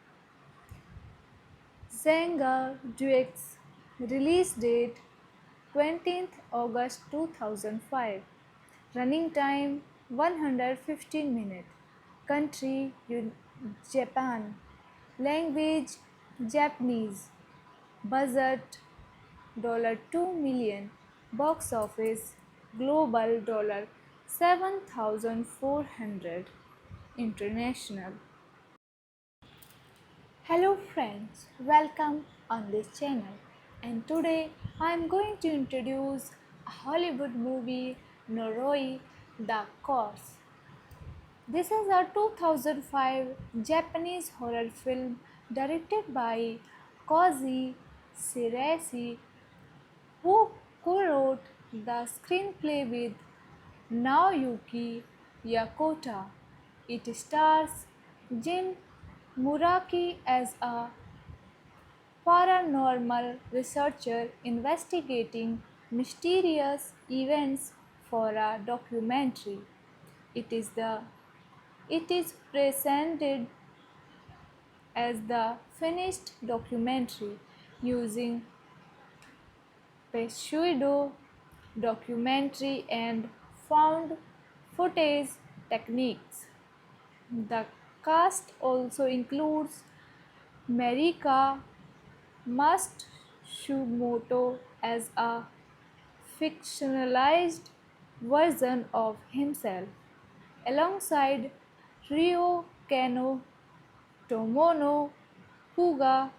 Zenga Dux, release date 20th August 2005, running time 115 minutes, country Japan, language Japanese, budget $2 million, box office global $7,400, international. Hello friends, welcome on this channel. And today I am going to introduce a Hollywood movie Noroi the Corpse. This is a 2005 Japanese horror film directed by Koji Shiraishi, who co-wrote the screenplay with Naoyuki Yokota. It stars Jin Muraki as a paranormal researcher investigating mysterious events for a documentary. It is the it is presented as the finished documentary using pseudo documentary and found footage techniques. The cast also includes Marika Matsumoto as a fictionalized version of himself, alongside Ryo Kano, Tomono Kuga,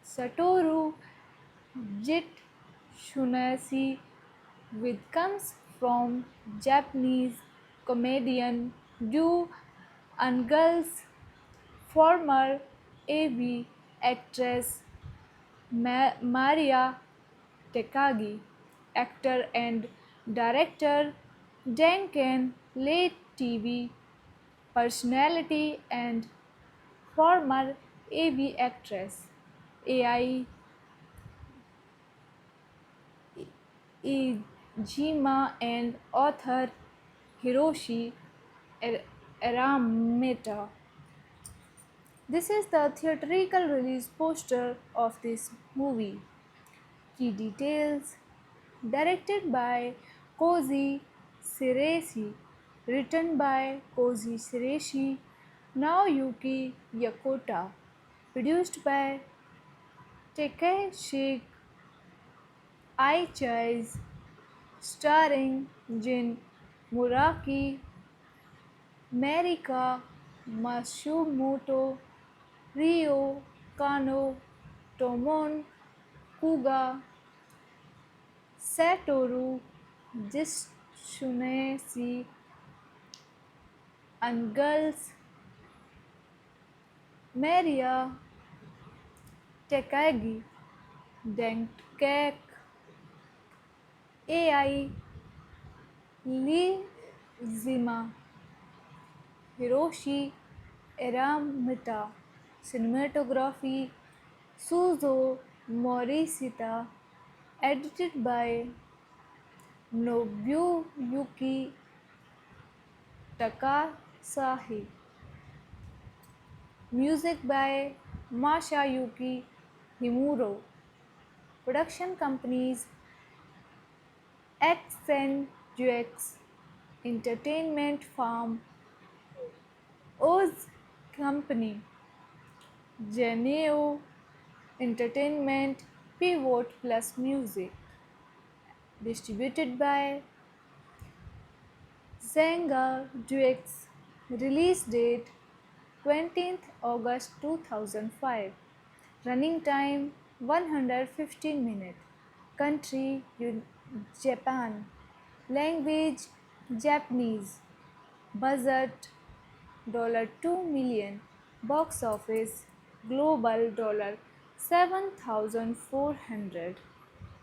Satoru Jitsunasi, which comes from Japanese comedian Du Angel's former AV actress Maria Takagi, actor and director Duncan late TV personality and former AV actress AI Ijima and author Hiroshi Arameta. This is the theatrical release poster of this movie. Key details: directed by Koji Shiraishi, written by Koji Shiraishi, Naoyuki Yokota, produced by Takeshi Aichis, starring Jin Muraki, Marika Matsumoto, Ryo, Kano, Tomon, Kuga, Satoru, Jitsunesi, Angles, Maria, Takagi, Denkek, AI, Lee Zima, Hiroshi Eramita, cinematography Suzo Morishita, edited by Nobuyuki Takasahi, music by Masayuki Himuro, production companies X Entertainment Farm, Oz Company, Geneo Entertainment, Pivot Plus Music, distributed by Zanga Duets, release date 20th August 2005, running time 115 minutes, country Japan, language Japanese, budget $2 million, box office global $7,400,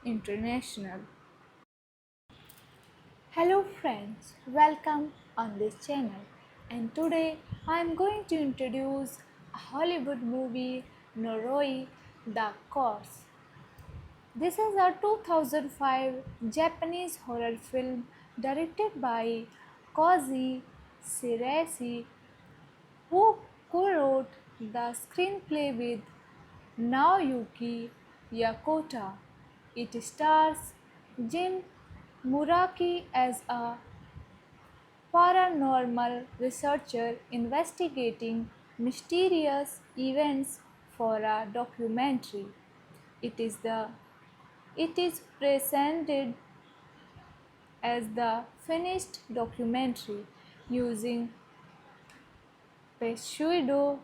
international. Hello friends, welcome on this channel, and today I am going to introduce a Hollywood movie Noroi the Corpse. This is a 2005 Japanese horror film directed by Koji Shiraishi, who co-wrote the screenplay with Naoyuki Yakota. It stars Jin Muraki as a paranormal researcher investigating mysterious events for a documentary. It is the it is presented as the finished documentary using pseudo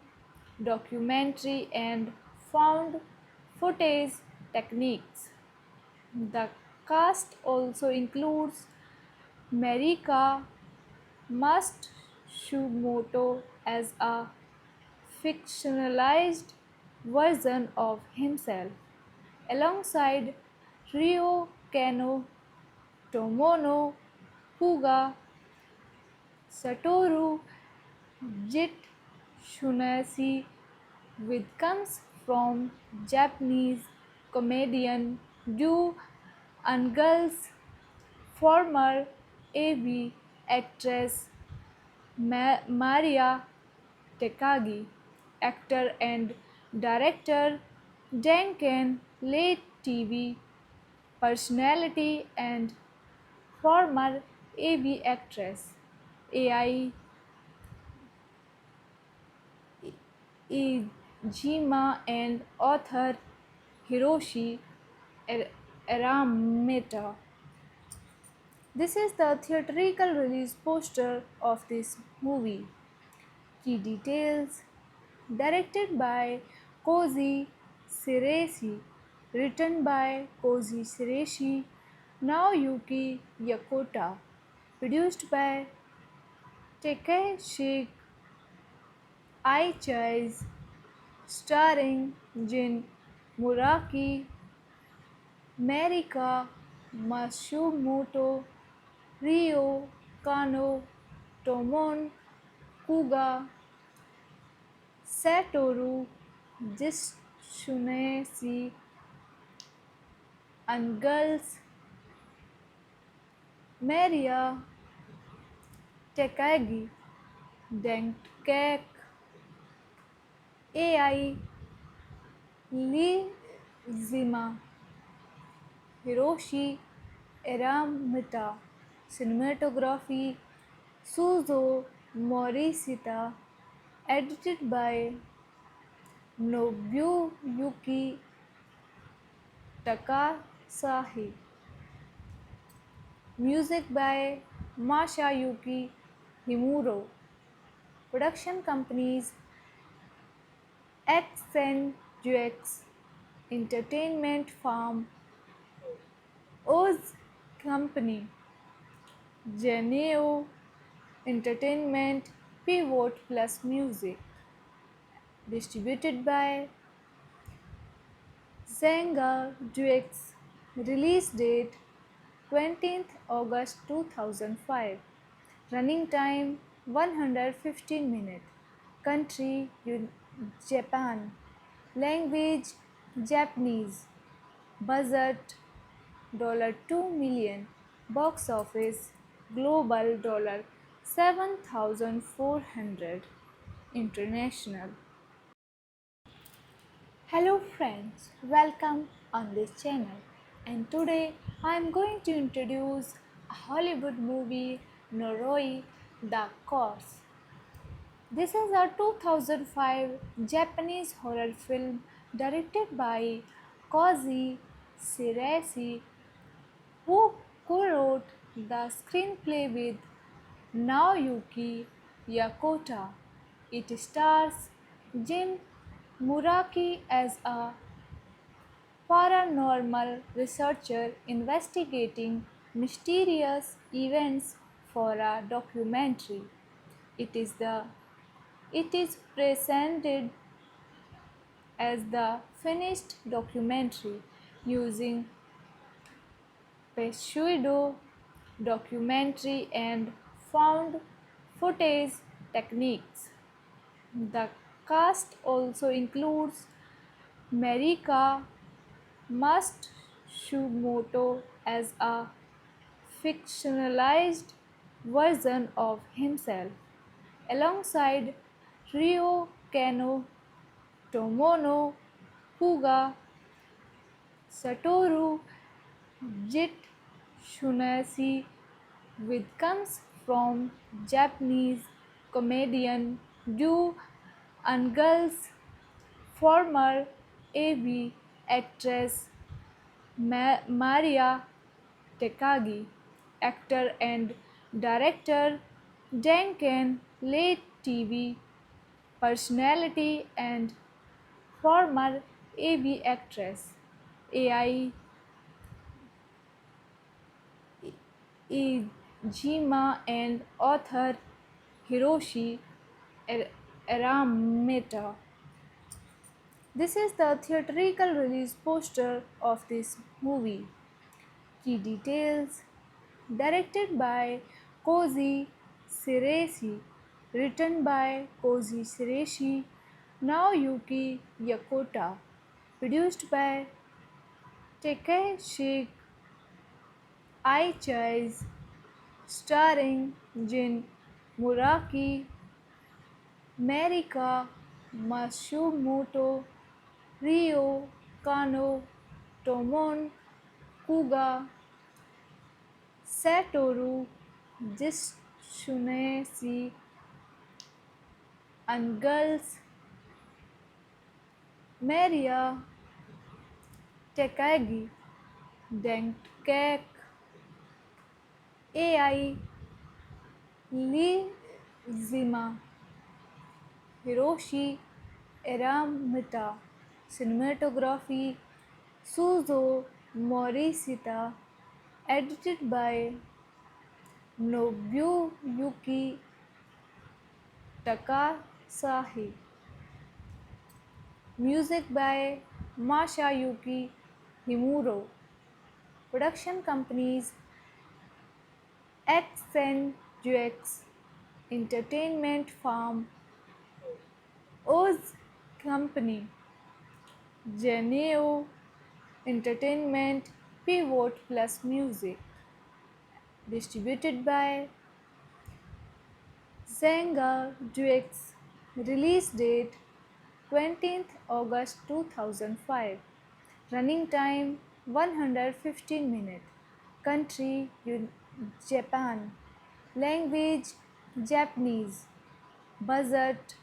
documentary and found footage techniques. The cast also includes Marika Matsumoto as a fictionalized version of himself, alongside Ryo Kano, Tomono Kuga, Satoru Jitsunasi, which comes from Japanese comedian Do Angle's former AV actress Maria Takagi, actor and director Duncan, late TV personality and former AV actress Ai Ijima, and author Hiroshi Arameta. This is the theatrical release poster of this movie. Key details: directed by Koji Shiraishi, written by Koji Shiraishi, Naoyuki Yakota, produced by Takeshi Aichis, starring Jin Muraki, Marika Matsumoto, Ryo Kano, Tomon Kuga, Satoru Jitsunesi, Angles, Maria Takagi, Denkek, AI Lee Zima, Hiroshi Eramita, cinematography Suzo Morishita, edited by Nobuyuki Takasahi, music by Masayuki Himuro, Production companies X Entertainment Farm, Oz Company, Geneo Entertainment, Pivot Plus Music. Distributed by Zanga Duex. Release date 20th August 2005. Running time 115 minutes. Country Japan. Language Japanese. Budget $2 million. Box office global $7,400. International. Hello friends, welcome on this channel. And today I am going to introduce a Hollywood movie Noroi the Corpse. This is a 2005 Japanese horror film directed by Koji Shiraishi, who co-wrote the screenplay with Naoyuki Yakota. It stars Jin Muraki as a paranormal researcher investigating mysterious events for a documentary. It is the it is presented as the finished documentary using pseudo documentary and found footage techniques. The cast also includes Marika Matsumoto as a fictionalized version of himself, alongside Ryo Kano, Tomono Kuga, Satoru Jitsunashi, which comes from Japanese comedian Do Angle's former AV actress Maria Takagi, actor and director Duncan, late TV personality and former AV actress Ai Iijima, and author Hiroshi Arameta. This is the theatrical release poster of this movie. Key details: directed by Koji Shiraishi, written by Koji Shiraishi, Naoyuki Yakota, produced by Takeshi Aichis, starring Jin Muraki, Marika Matsumoto, Ryo Kano, Tomon Kuga, Satoru Jitsunashi, Angles, Maria Takagi, Dankek, Ai Lizima, Hiroshi Aramita, cinematography Suzo Morishita, edited by Nobuyuki Takasahi, music by Masayuki Himuro, production companies X Entertainment Farm, Oz Company, Geneo Entertainment, Pivot Plus Music. Distributed by Zanga Duex. Release date 20th August 2005. Running time 115 minutes. Country Japan. Language Japanese. Budget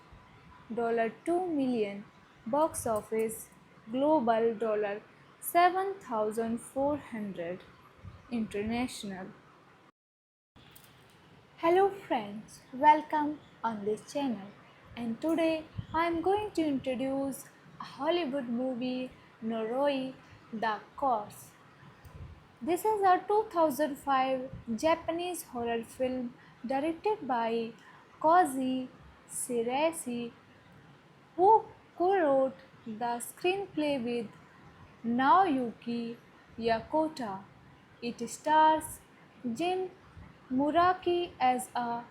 $2 million. Box office global $7,400. International. Hello friends, welcome on this channel, and today I am going to introduce a Hollywood movie, Noroi the Corrs. This is a 2005 Japanese horror film directed by Koji Shiraishi, who co-wrote the screenplay with Naoyuki Yakota. It stars Jin Muraki as a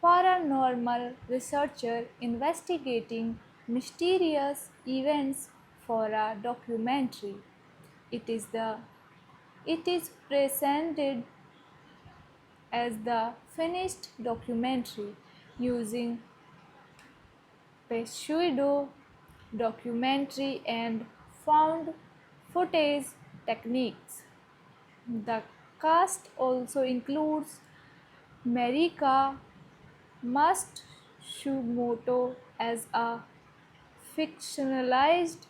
paranormal researcher investigating mysterious events for a documentary. It is the it is presented as the finished documentary using pseudo documentary and found footage techniques. The cast also includes Marika Matsumoto as a fictionalized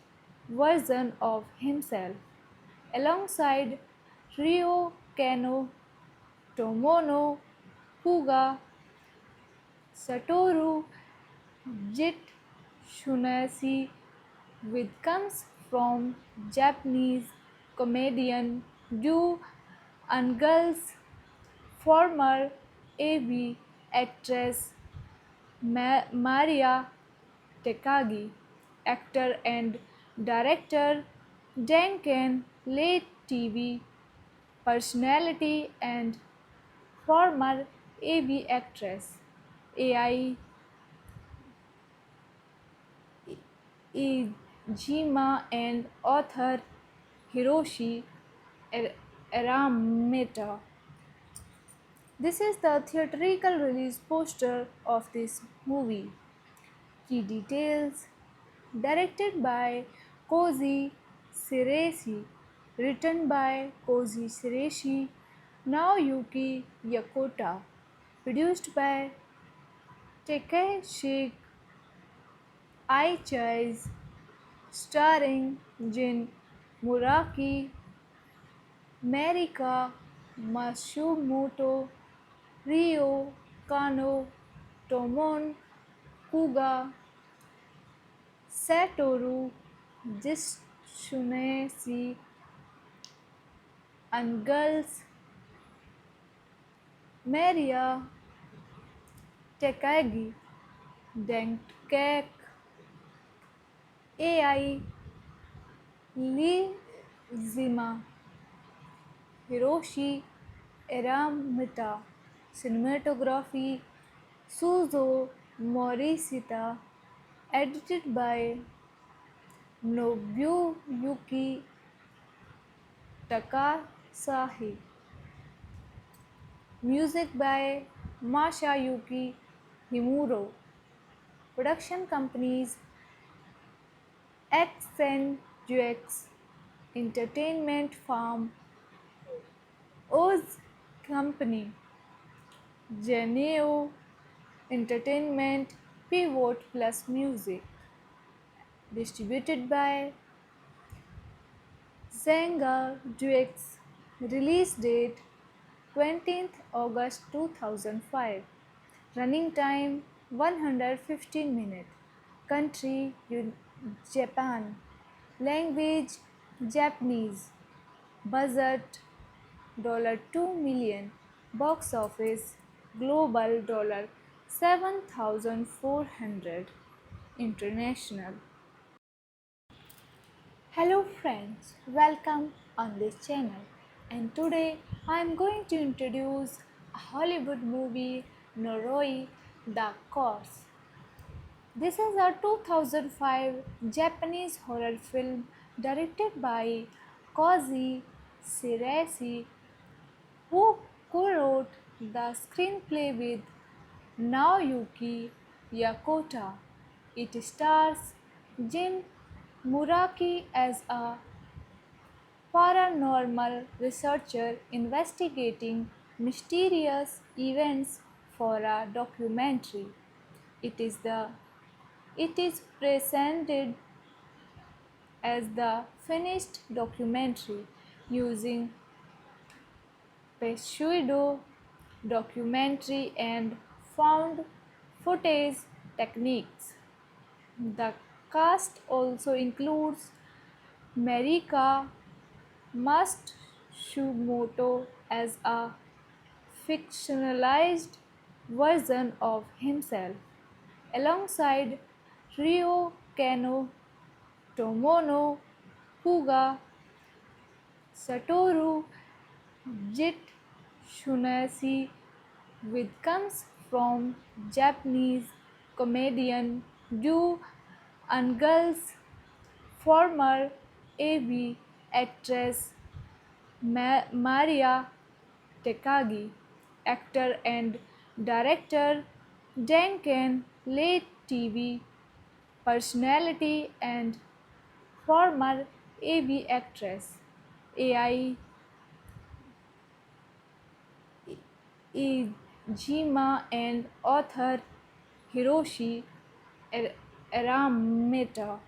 version of himself, alongside Ryo Kano, Tomono Kuga, Satoru Jitsunashi, which comes from Japanese comedian Do Angle's former AV actress Maria Takagi, actor and director Duncan late TV personality and former AV actress Ai Ijima and author Hiroshi Arameta. This is the theatrical release poster of this movie. Key details: directed by Koji Shiraishi, written by Koji Shiraishi, Naoyuki Yakota, produced by Takeshi Aichis, starring Jin Muraki, Marika Matsumoto, Ryo Kano, Tomon Kuga, Satoru Jitsunashi, Angles, Maria Takagi, Denkek, Ai Lizima, Hiroshi Aramita, cinematography Suzo Morishita, edited by Nobuyuki Takasahi, music by Masayuki Himuro, production companies Accentuates Entertainment Farm, Oz Company, Geneo Entertainment, Pivot Plus Music, distributed by Zanga Dux, release date 20th August 2005, running time 115 minutes, country Japan, language Japanese, budget $2 million, box office global $7,400, international. Hello friends, welcome on this channel, and today I am going to introduce a Hollywood movie, Noroi the Corrs. This is a 2005 Japanese horror film directed by Koji Shiraishi, who co-wrote the screenplay with Naoyuki Yakota. It stars Jin Muraki as a paranormal researcher investigating mysterious events for a documentary. It is the it is presented as the finished documentary using pseudo documentary and found footage techniques. The cast also includes Marika Matsumoto as a fictionalized version of himself, alongside Ryo Kano, Tomono Kuga, Satoru Jitsunashi, which comes from Japanese comedian Yu Angle's former AV actress Maria Takagi, actor and director Duncan late TV personality and former AV actress Ai Ijima and author Hiroshi Arameta.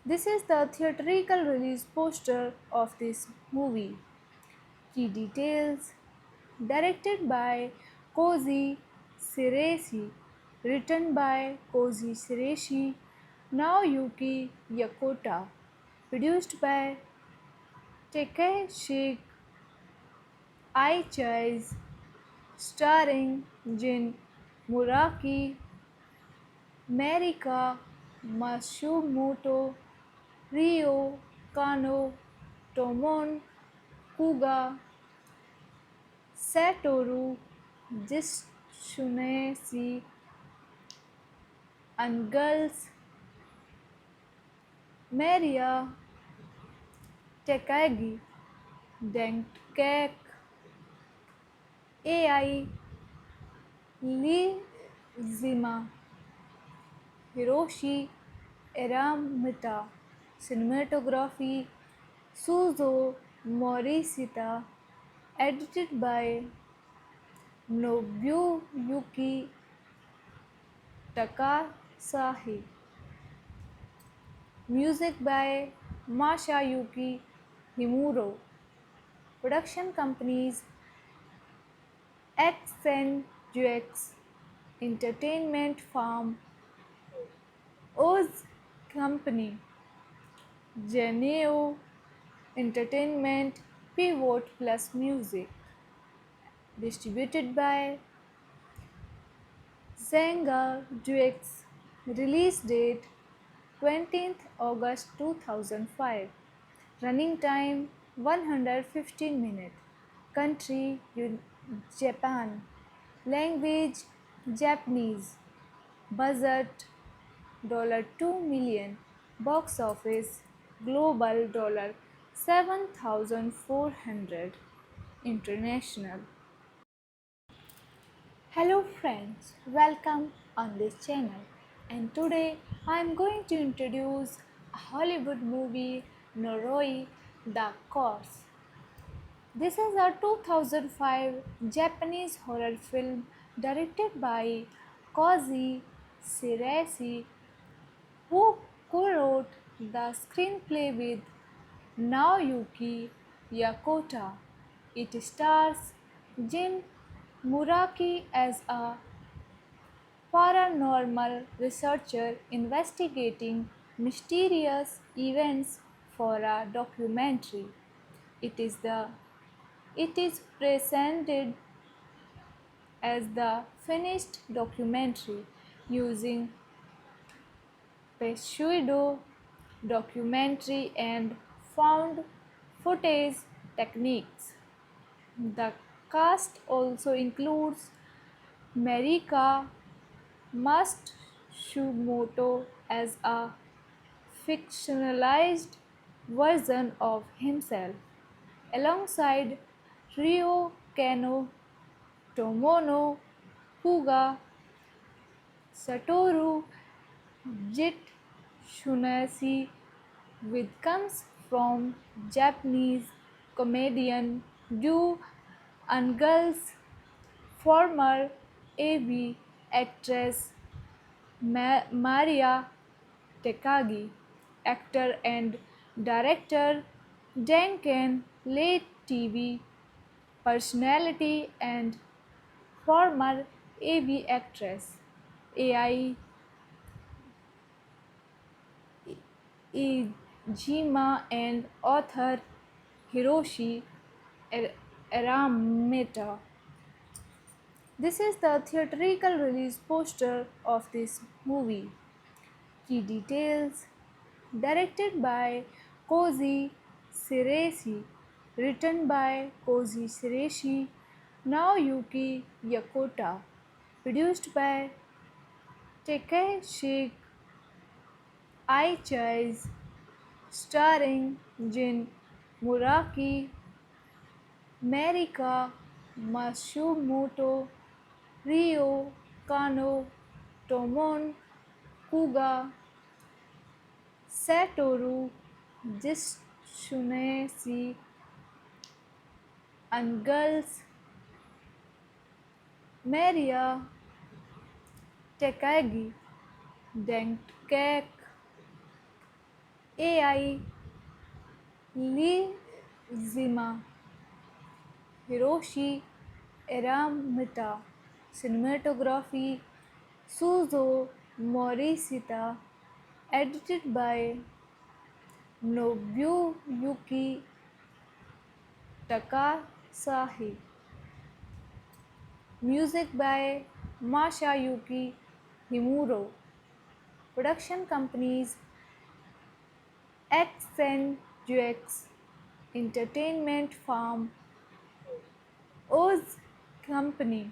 This is the theatrical release poster of this movie. Key details: directed by Koji Shiraishi, written by Koji Shiraishi, Naoyuki Yakota, produced by Takeshi Aichis, starring Jin Muraki, Marika Matsumoto, Ryo Kano, Tomon Kuga, Satoru Jitsunashi, and girls Maria Takagi, Denkek, Ai Lizima, Hiroshi Eramita, cinematography Suzo Morishita, edited by Nobuyuki Takasahi, music by Masayuki Himuro, production companies Accentuates Entertainment Farm, Oz Company, Geneo Entertainment, Pivot Plus Music, distributed by Zenga Dux, release date 20th August 2005, running time 115 minutes, country Japan, language Japanese, budget $2 million, box office global $7,400, international. Hello friends, welcome on this channel, and today I am going to introduce a Hollywood movie Noroi the Corpse. This is a 2005 Japanese horror film directed by Koji Shiraishi, who co-wrote the screenplay with Naoyuki Yakota. It stars Jin Muraki as a paranormal researcher investigating mysterious events for a documentary. It is the it is presented as the finished documentary using pseudo documentary and found footage techniques. The cast also includes Marika Matsumoto as a fictionalized version of himself, alongside Ryo Kano, Tomono Kuga, Satoru Jitsunashi, which comes from Japanese comedian Yu Angle's former AV actress Maria Takagi, actor and director Duncan late TV personality and former AV actress AI Ijima and author Hiroshi Arameta. This is the theatrical release poster of this movie. Key details: directed by Koji Shiraishi, written by Koji Shiraishi, Naoyuki Yakota, produced by Takeshi Aichis, starring Jin Muraki, Marika Matsumoto, Ryo Kano, Tomon Kuga, Satoru Jitsunesi, and girls Maria Takagi, Denkek, AI Lizima, Hiroshi Eramita, cinematography Suzo Morishita, edited by Nobuyuki Takasahi, music by Masayuki Himuro, production companies X Entertainment Farm, Oz Company,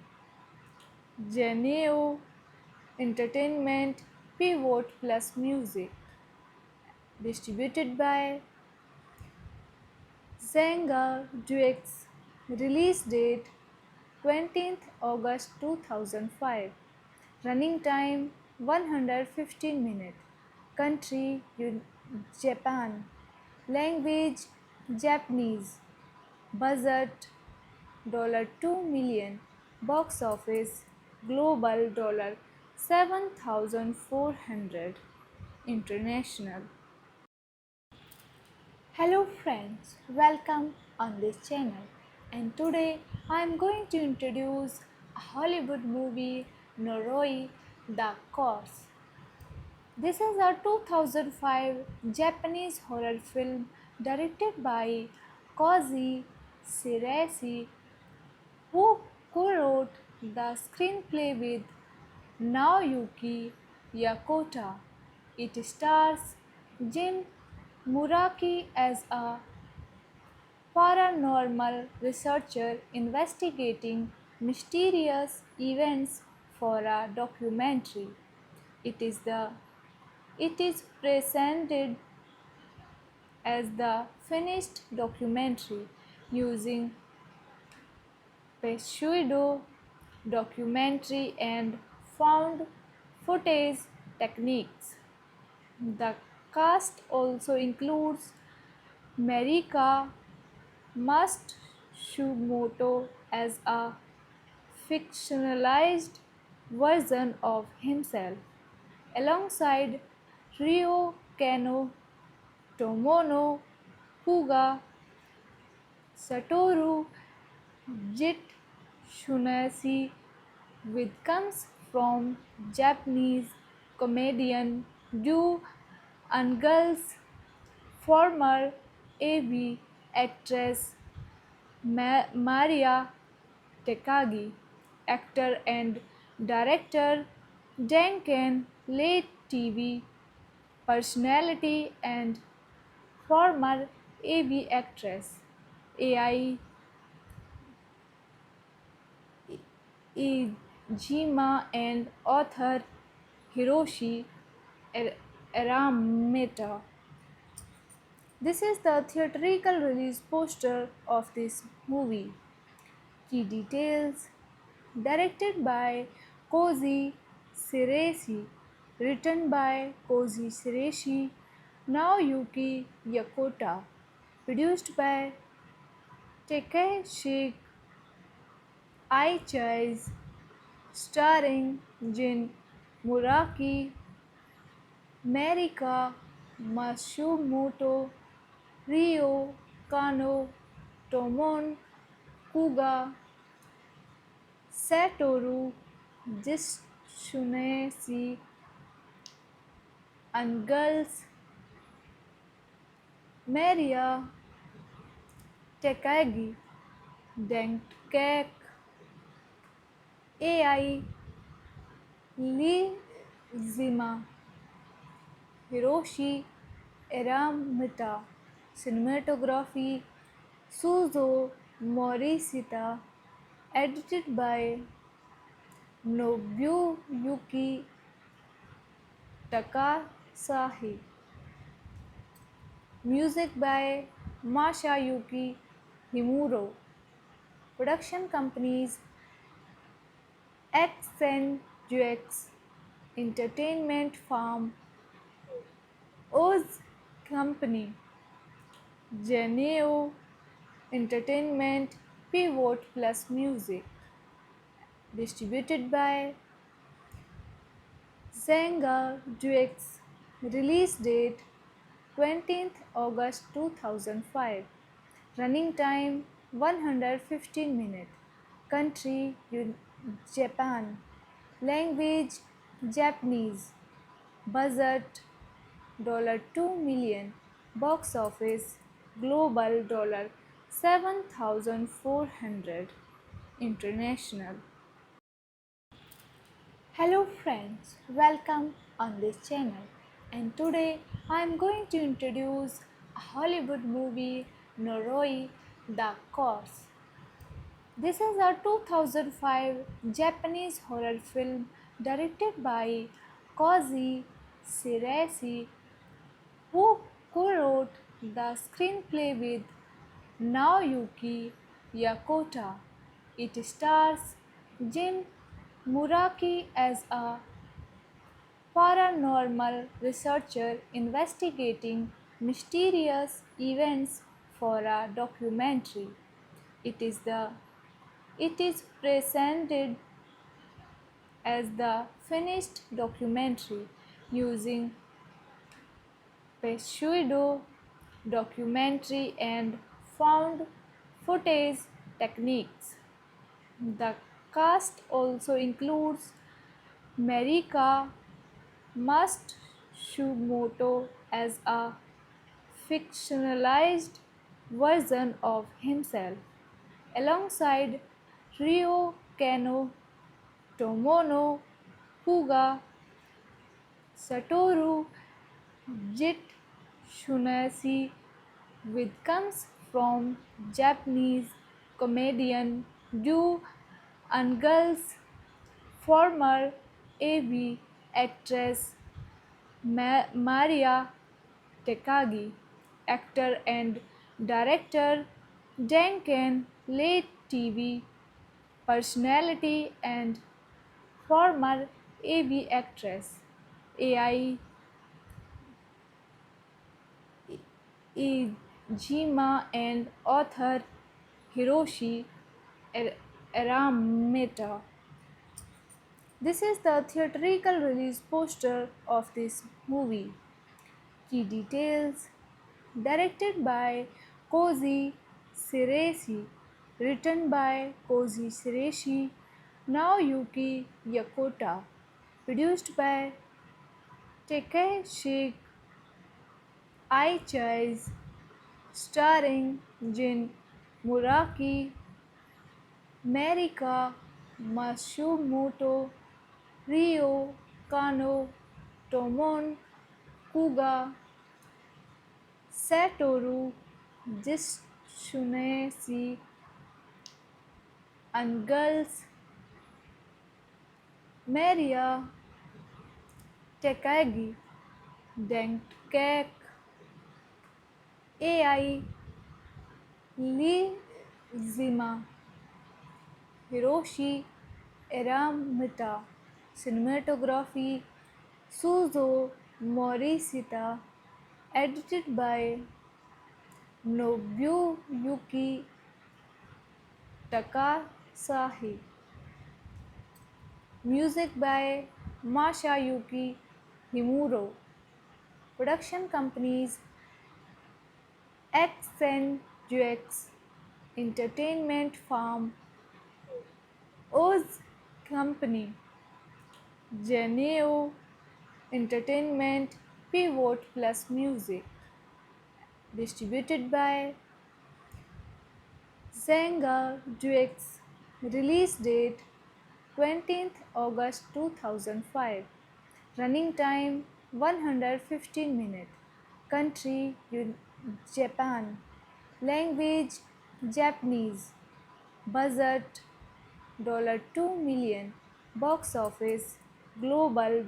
Geneo Entertainment, Pivot Plus Music, distributed by Zanga Dux, release date 20th August 2005, running time 115 minutes, country Japan, language Japanese, budget $2 million, box office global $7,400, international. Hello friends, welcome on this channel, and today I am going to introduce a Hollywood movie Noroi the Corpse. This is a 2005 Japanese horror film directed by Koji Shiraishi, who co-wrote the screenplay with Naoyuki Yakota. It stars Jin Muraki as a paranormal researcher investigating mysterious events for a documentary. It is the it is presented as the finished documentary using pseudo documentary and found footage techniques. The cast also includes Marika Matsumoto as a fictionalized version of himself, alongside Ryo Kano, Tomono Kuga, Satoru Jitsunasi, which comes from Japanese comedian Do Angle's former AV actress Maria Takagi, actor and director Duncan, late TV personality and former AV actress AI Ijima and author Hiroshi Arameta. This is the theatrical release poster of this movie. Key details: directed by Koji Shiraishi, written by Koji Shiraishi, Naoyuki Yakota, produced by Takeshi Aichis, starring Jin Muraki, Marika Matsumoto, Ryo Kano, Tomon Kuga, Satoru जिसने Angles, Maria Takagi, Denkek, AI, Lee Zima, Hiroshi Eramita, cinematography, Suzo Morishita, edited by Nobuyuki Takasahi, music by Masayuki Himuro, production companies X Entertainment Farm, Oz Company, Geneo Entertainment, Pivot Plus Music, distributed by Zanga Dux, release date 20th August 2005, running time 115 minutes, country Japan, language Japanese, budget $2 million, box office global $7,400, international. Hello friends, welcome on this channel, and today I am going to introduce a Hollywood movie Noroi the Corpse. This is a 2005 Japanese horror film directed by Koji Shiraishi, who co-wrote the screenplay with Naoyuki Yakota. It stars Jin Muraki as a paranormal researcher investigating mysterious events for a documentary. It is the it is presented as the finished documentary using pseudo documentary and found footage techniques. The cast also includes Marika Matsumoto as a fictionalized version of himself, alongside Ryo Kano, Tomono Kuga, Satoru Jitsunashi, which comes from Japanese comedian Do Angle's former AV actress Maria Takagi, actor and director Duncan, late TV personality and former AV actress Ai Ijima, and author Hiroshi Arameta. This is the theatrical release poster of this movie. Key details: directed by Koji Shiraishi, written by Koji Shiraishi, Naoyuki Yakota, produced by Takeshi Aichis, starring Jin Muraki, Marika Matsumoto, Ryo Kano, Tomon Kuga, Satoru Jitsunashi, Angles, Maria Takagi, Denkek, AI, Lee Zima, Hiroshi Eramita, cinematography, Suzo Morishita, edited by Nobuyuki Takasahi, music by Masayuki Himuro, production companies X Entertainment Farm, Oz Company, Geneo Entertainment Pivot Plus Music. Distributed by Zanga Dux. Release date 20th August 2005. Running time 115 minutes. Country Japan. Language Japanese. Budget $2 million. Box office global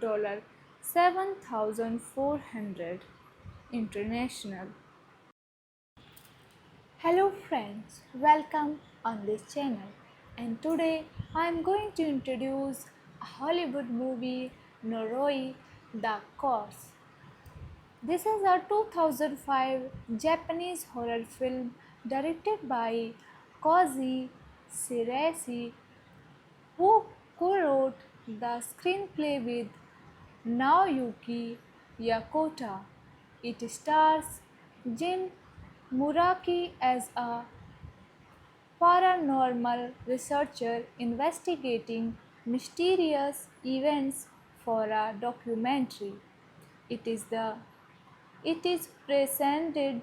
$7,400. International. Hello friends, welcome on this channel. And today I am going to introduce a Hollywood movie Noroi the Corpse. This is a 2005 Japanese horror film directed by Koji Shiraishi, who co-wrote the screenplay with Naoyuki Yakota. It stars Jin Muraki as a paranormal researcher investigating mysterious events for a documentary. It is the it is presented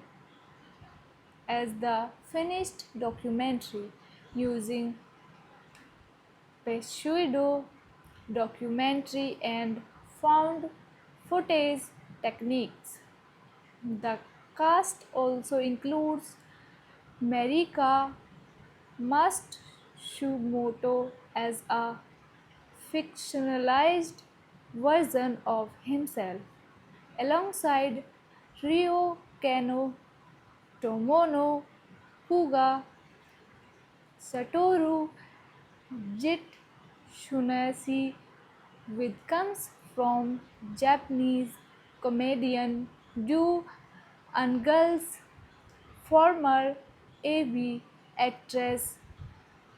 as the finished documentary using pseudo documentary and found footage techniques. The cast also includes Marika Matsumoto as a fictionalized version of himself, alongside Ryo Kano, Tomono Kuga, Satoru Jitsunashi, with comes from Japanese comedian Do Angle's former AV actress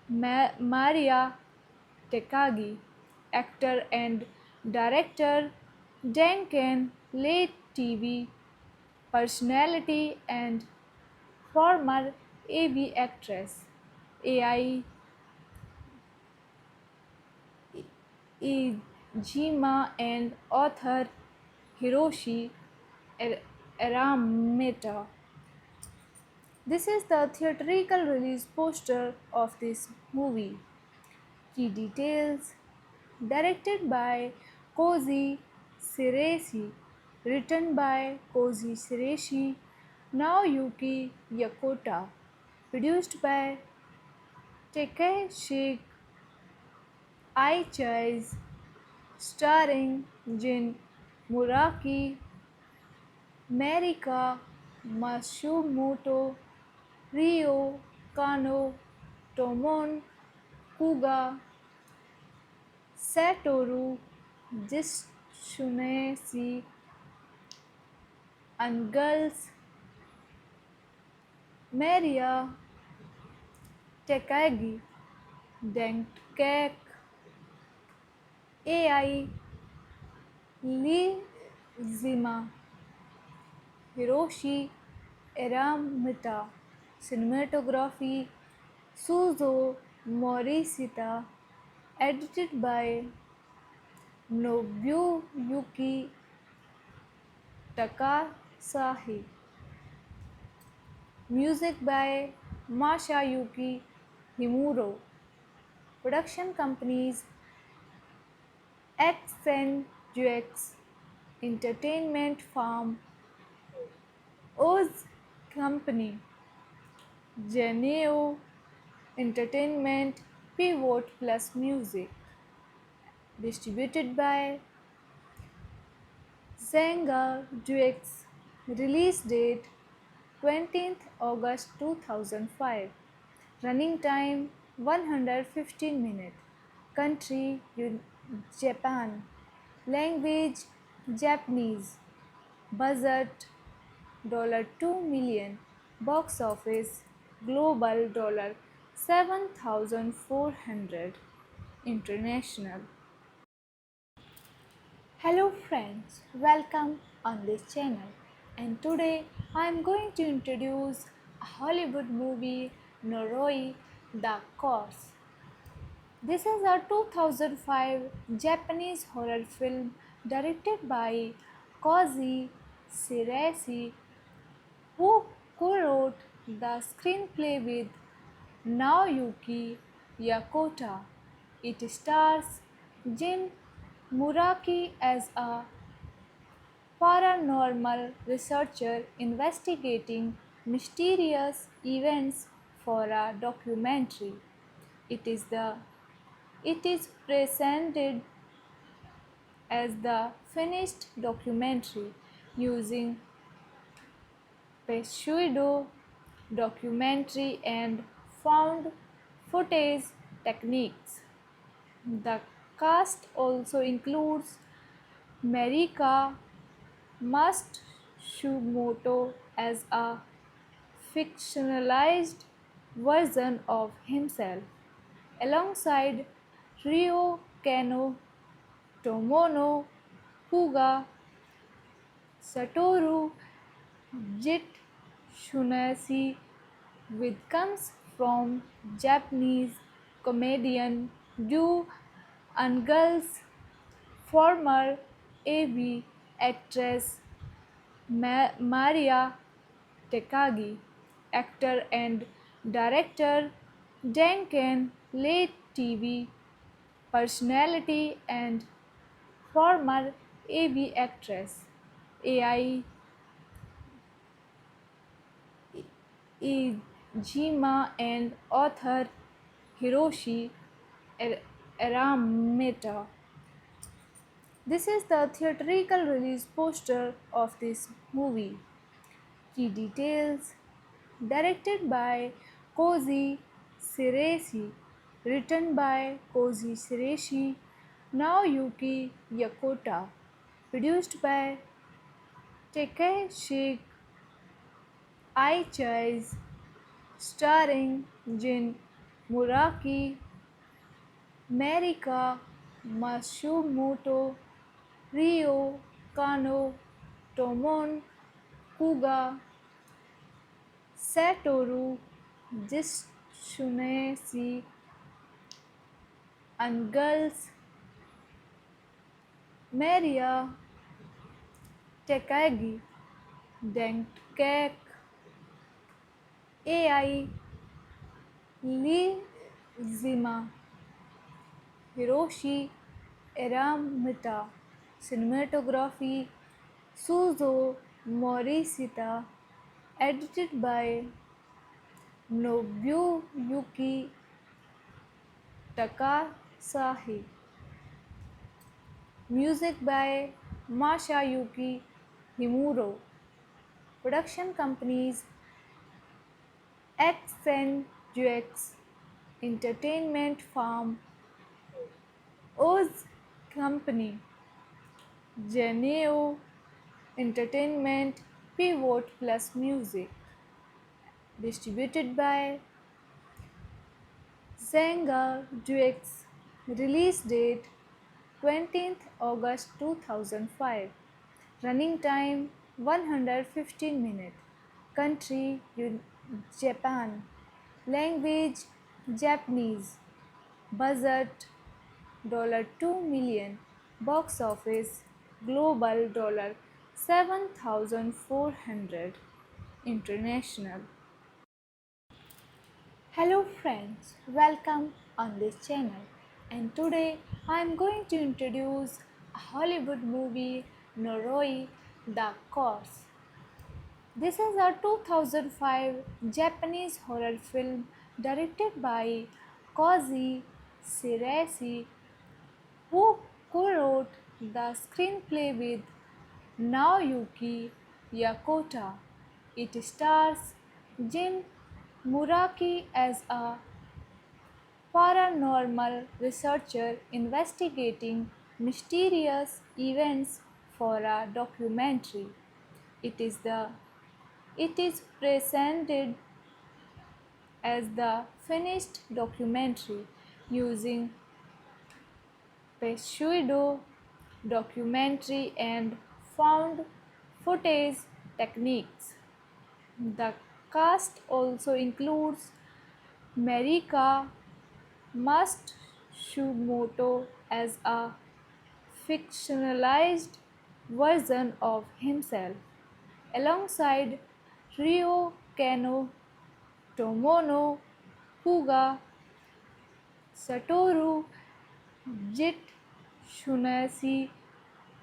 Maria Takagi, actor and director Duncan late TV personality and former AV actress Ai Ijima and author Hiroshi Arameta. This is the theatrical release poster of this movie. Key details: directed by Koji Shiraishi, written by Koji Shiraishi, Naoyuki Yakota, produced by Takeshi Aichis, starring Jin Muraki, Marika Matsumoto, Ryo Kano, Tomon Kuga, Satoru Jitsunashi, Angles, Maria Takagi, Denkek, Ai Lizima, Hiroshi Aramita, cinematography Suzo Morishita, edited by Nobuyuki Takasahi, music by Masayuki Himuro, production companies Accent Jux, Entertainment Farm, Oz Company, Geneo Entertainment, Pivot Plus Music. Distributed by Zanga Dux. Release date 20th August 2005. Running time 115 minutes. Country Japan. Language Japanese. Budget $2 million. Box office global $7,400. International. Hello friends, welcome on this channel. And today I am going to introduce a Hollywood movie Noroi the Corpse. This is a 2005 Japanese horror film directed by Koji Shiraishi, who co-wrote the screenplay with Naoyuki Yakota. It stars Jin Muraki as a paranormal researcher investigating mysterious events for a documentary. It is the it is presented as the finished documentary using pseudo documentary and found footage techniques. The cast also includes Marika Matsumoto as a fictionalized version of himself, alongside Ryo Kano, Tomono Kuga, Satoru Jitsunashi, which comes from Japanese comedian Du Angel's former AV actress Maria Takagi, actor and director Duncan late TV personality and former AV actress Ai Ijima and author Hiroshi Arameta. This is the theatrical release poster of this movie. Key details: directed by Koji Shiraishi, written by Koji Shiraishi, Naoyuki Yakota, produced by Takeshi Aichis, starring Jin Muraki, Marika Matsumoto, Ryo Kano, Tomon Kuga, Satoru Jitsunashi, and girls Maria Takagi, Denkek, Ai Lizima, Hiroshi Eramita, cinematography Suzo Morishita, edited by Nobuyuki Takasahi, music by Masayuki Himuro, production companies Accentuates Entertainment Farm, Oz Company, Geneo Entertainment, Pivot Plus Music, distributed by Zenga Dux, release date 20th August 2005, running time 115 minutes, country Japan, language Japanese, budget $2 million, box office global $7,400, international. Hello friends, welcome on this channel, and today I am going to introduce a Hollywood movie Noroi the Corpse. This is a 2005 Japanese horror film directed by Koji Shiraishi, who co-wrote the screenplay with Naoyuki Yakota. It stars Jin Muraki as a paranormal researcher investigating mysterious events for a documentary. It is the it is presented as the finished documentary using pseudo documentary and found footage techniques. The cast also includes Marika Matsumoto, Matsumoto as a fictionalized version of himself, alongside Ryo Kano, Tomono Kuga, Satoru Jitsunashi,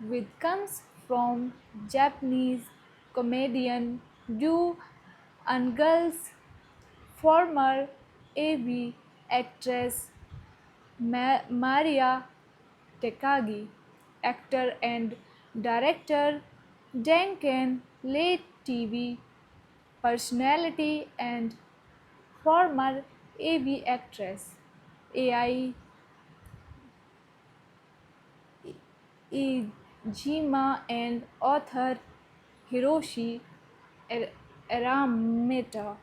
which comes from Japanese comedian Yu Ungal's former AV actress Maria Takagi, actor and director Duncan late TV personality and former AV actress AI Ijima and author Hiroshi Arameta.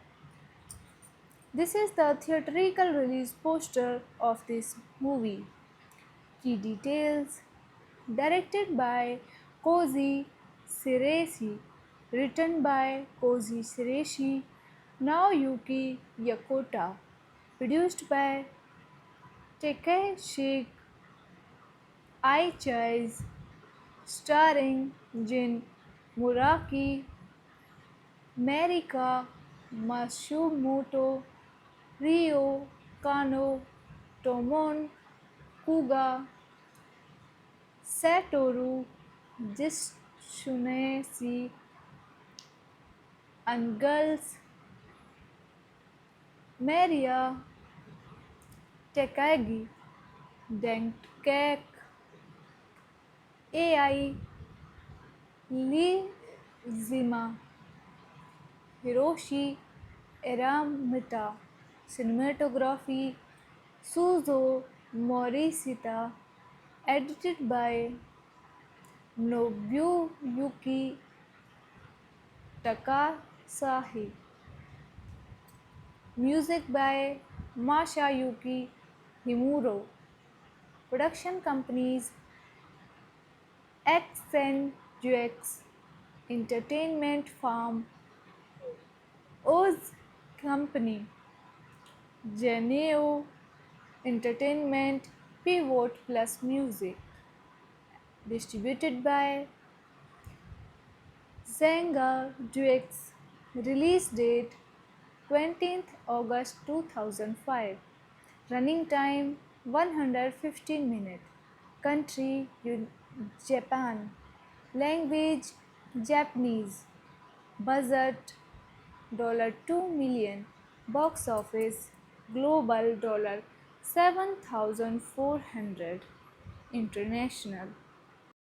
This is the theatrical release poster of this movie. Key details: directed by Koji Shiraishi, written by Koji Shiraishi, Naoyuki Yokota, produced by Takeshi Aichis, starring Jin Muraki, Marika Matsumoto, Ryo Kano, Tomon Kuga, Satoru Jitsunashi, and girls Maria Takagi, Denkek, AI Lizima, Hiroshi Eramita, cinematography Suzo Morishita, edited by Nobuyuki Takasahi, music by Masayuki Himuro, production companies X Entertainment Farm, Oz Company, Geneo Entertainment, Pivot Plus Music, distributed by Zanga Dux, release date 20th August 2005, running time 115 minutes, country Japan, language Japanese, budget $2 million, box office global $7,400, international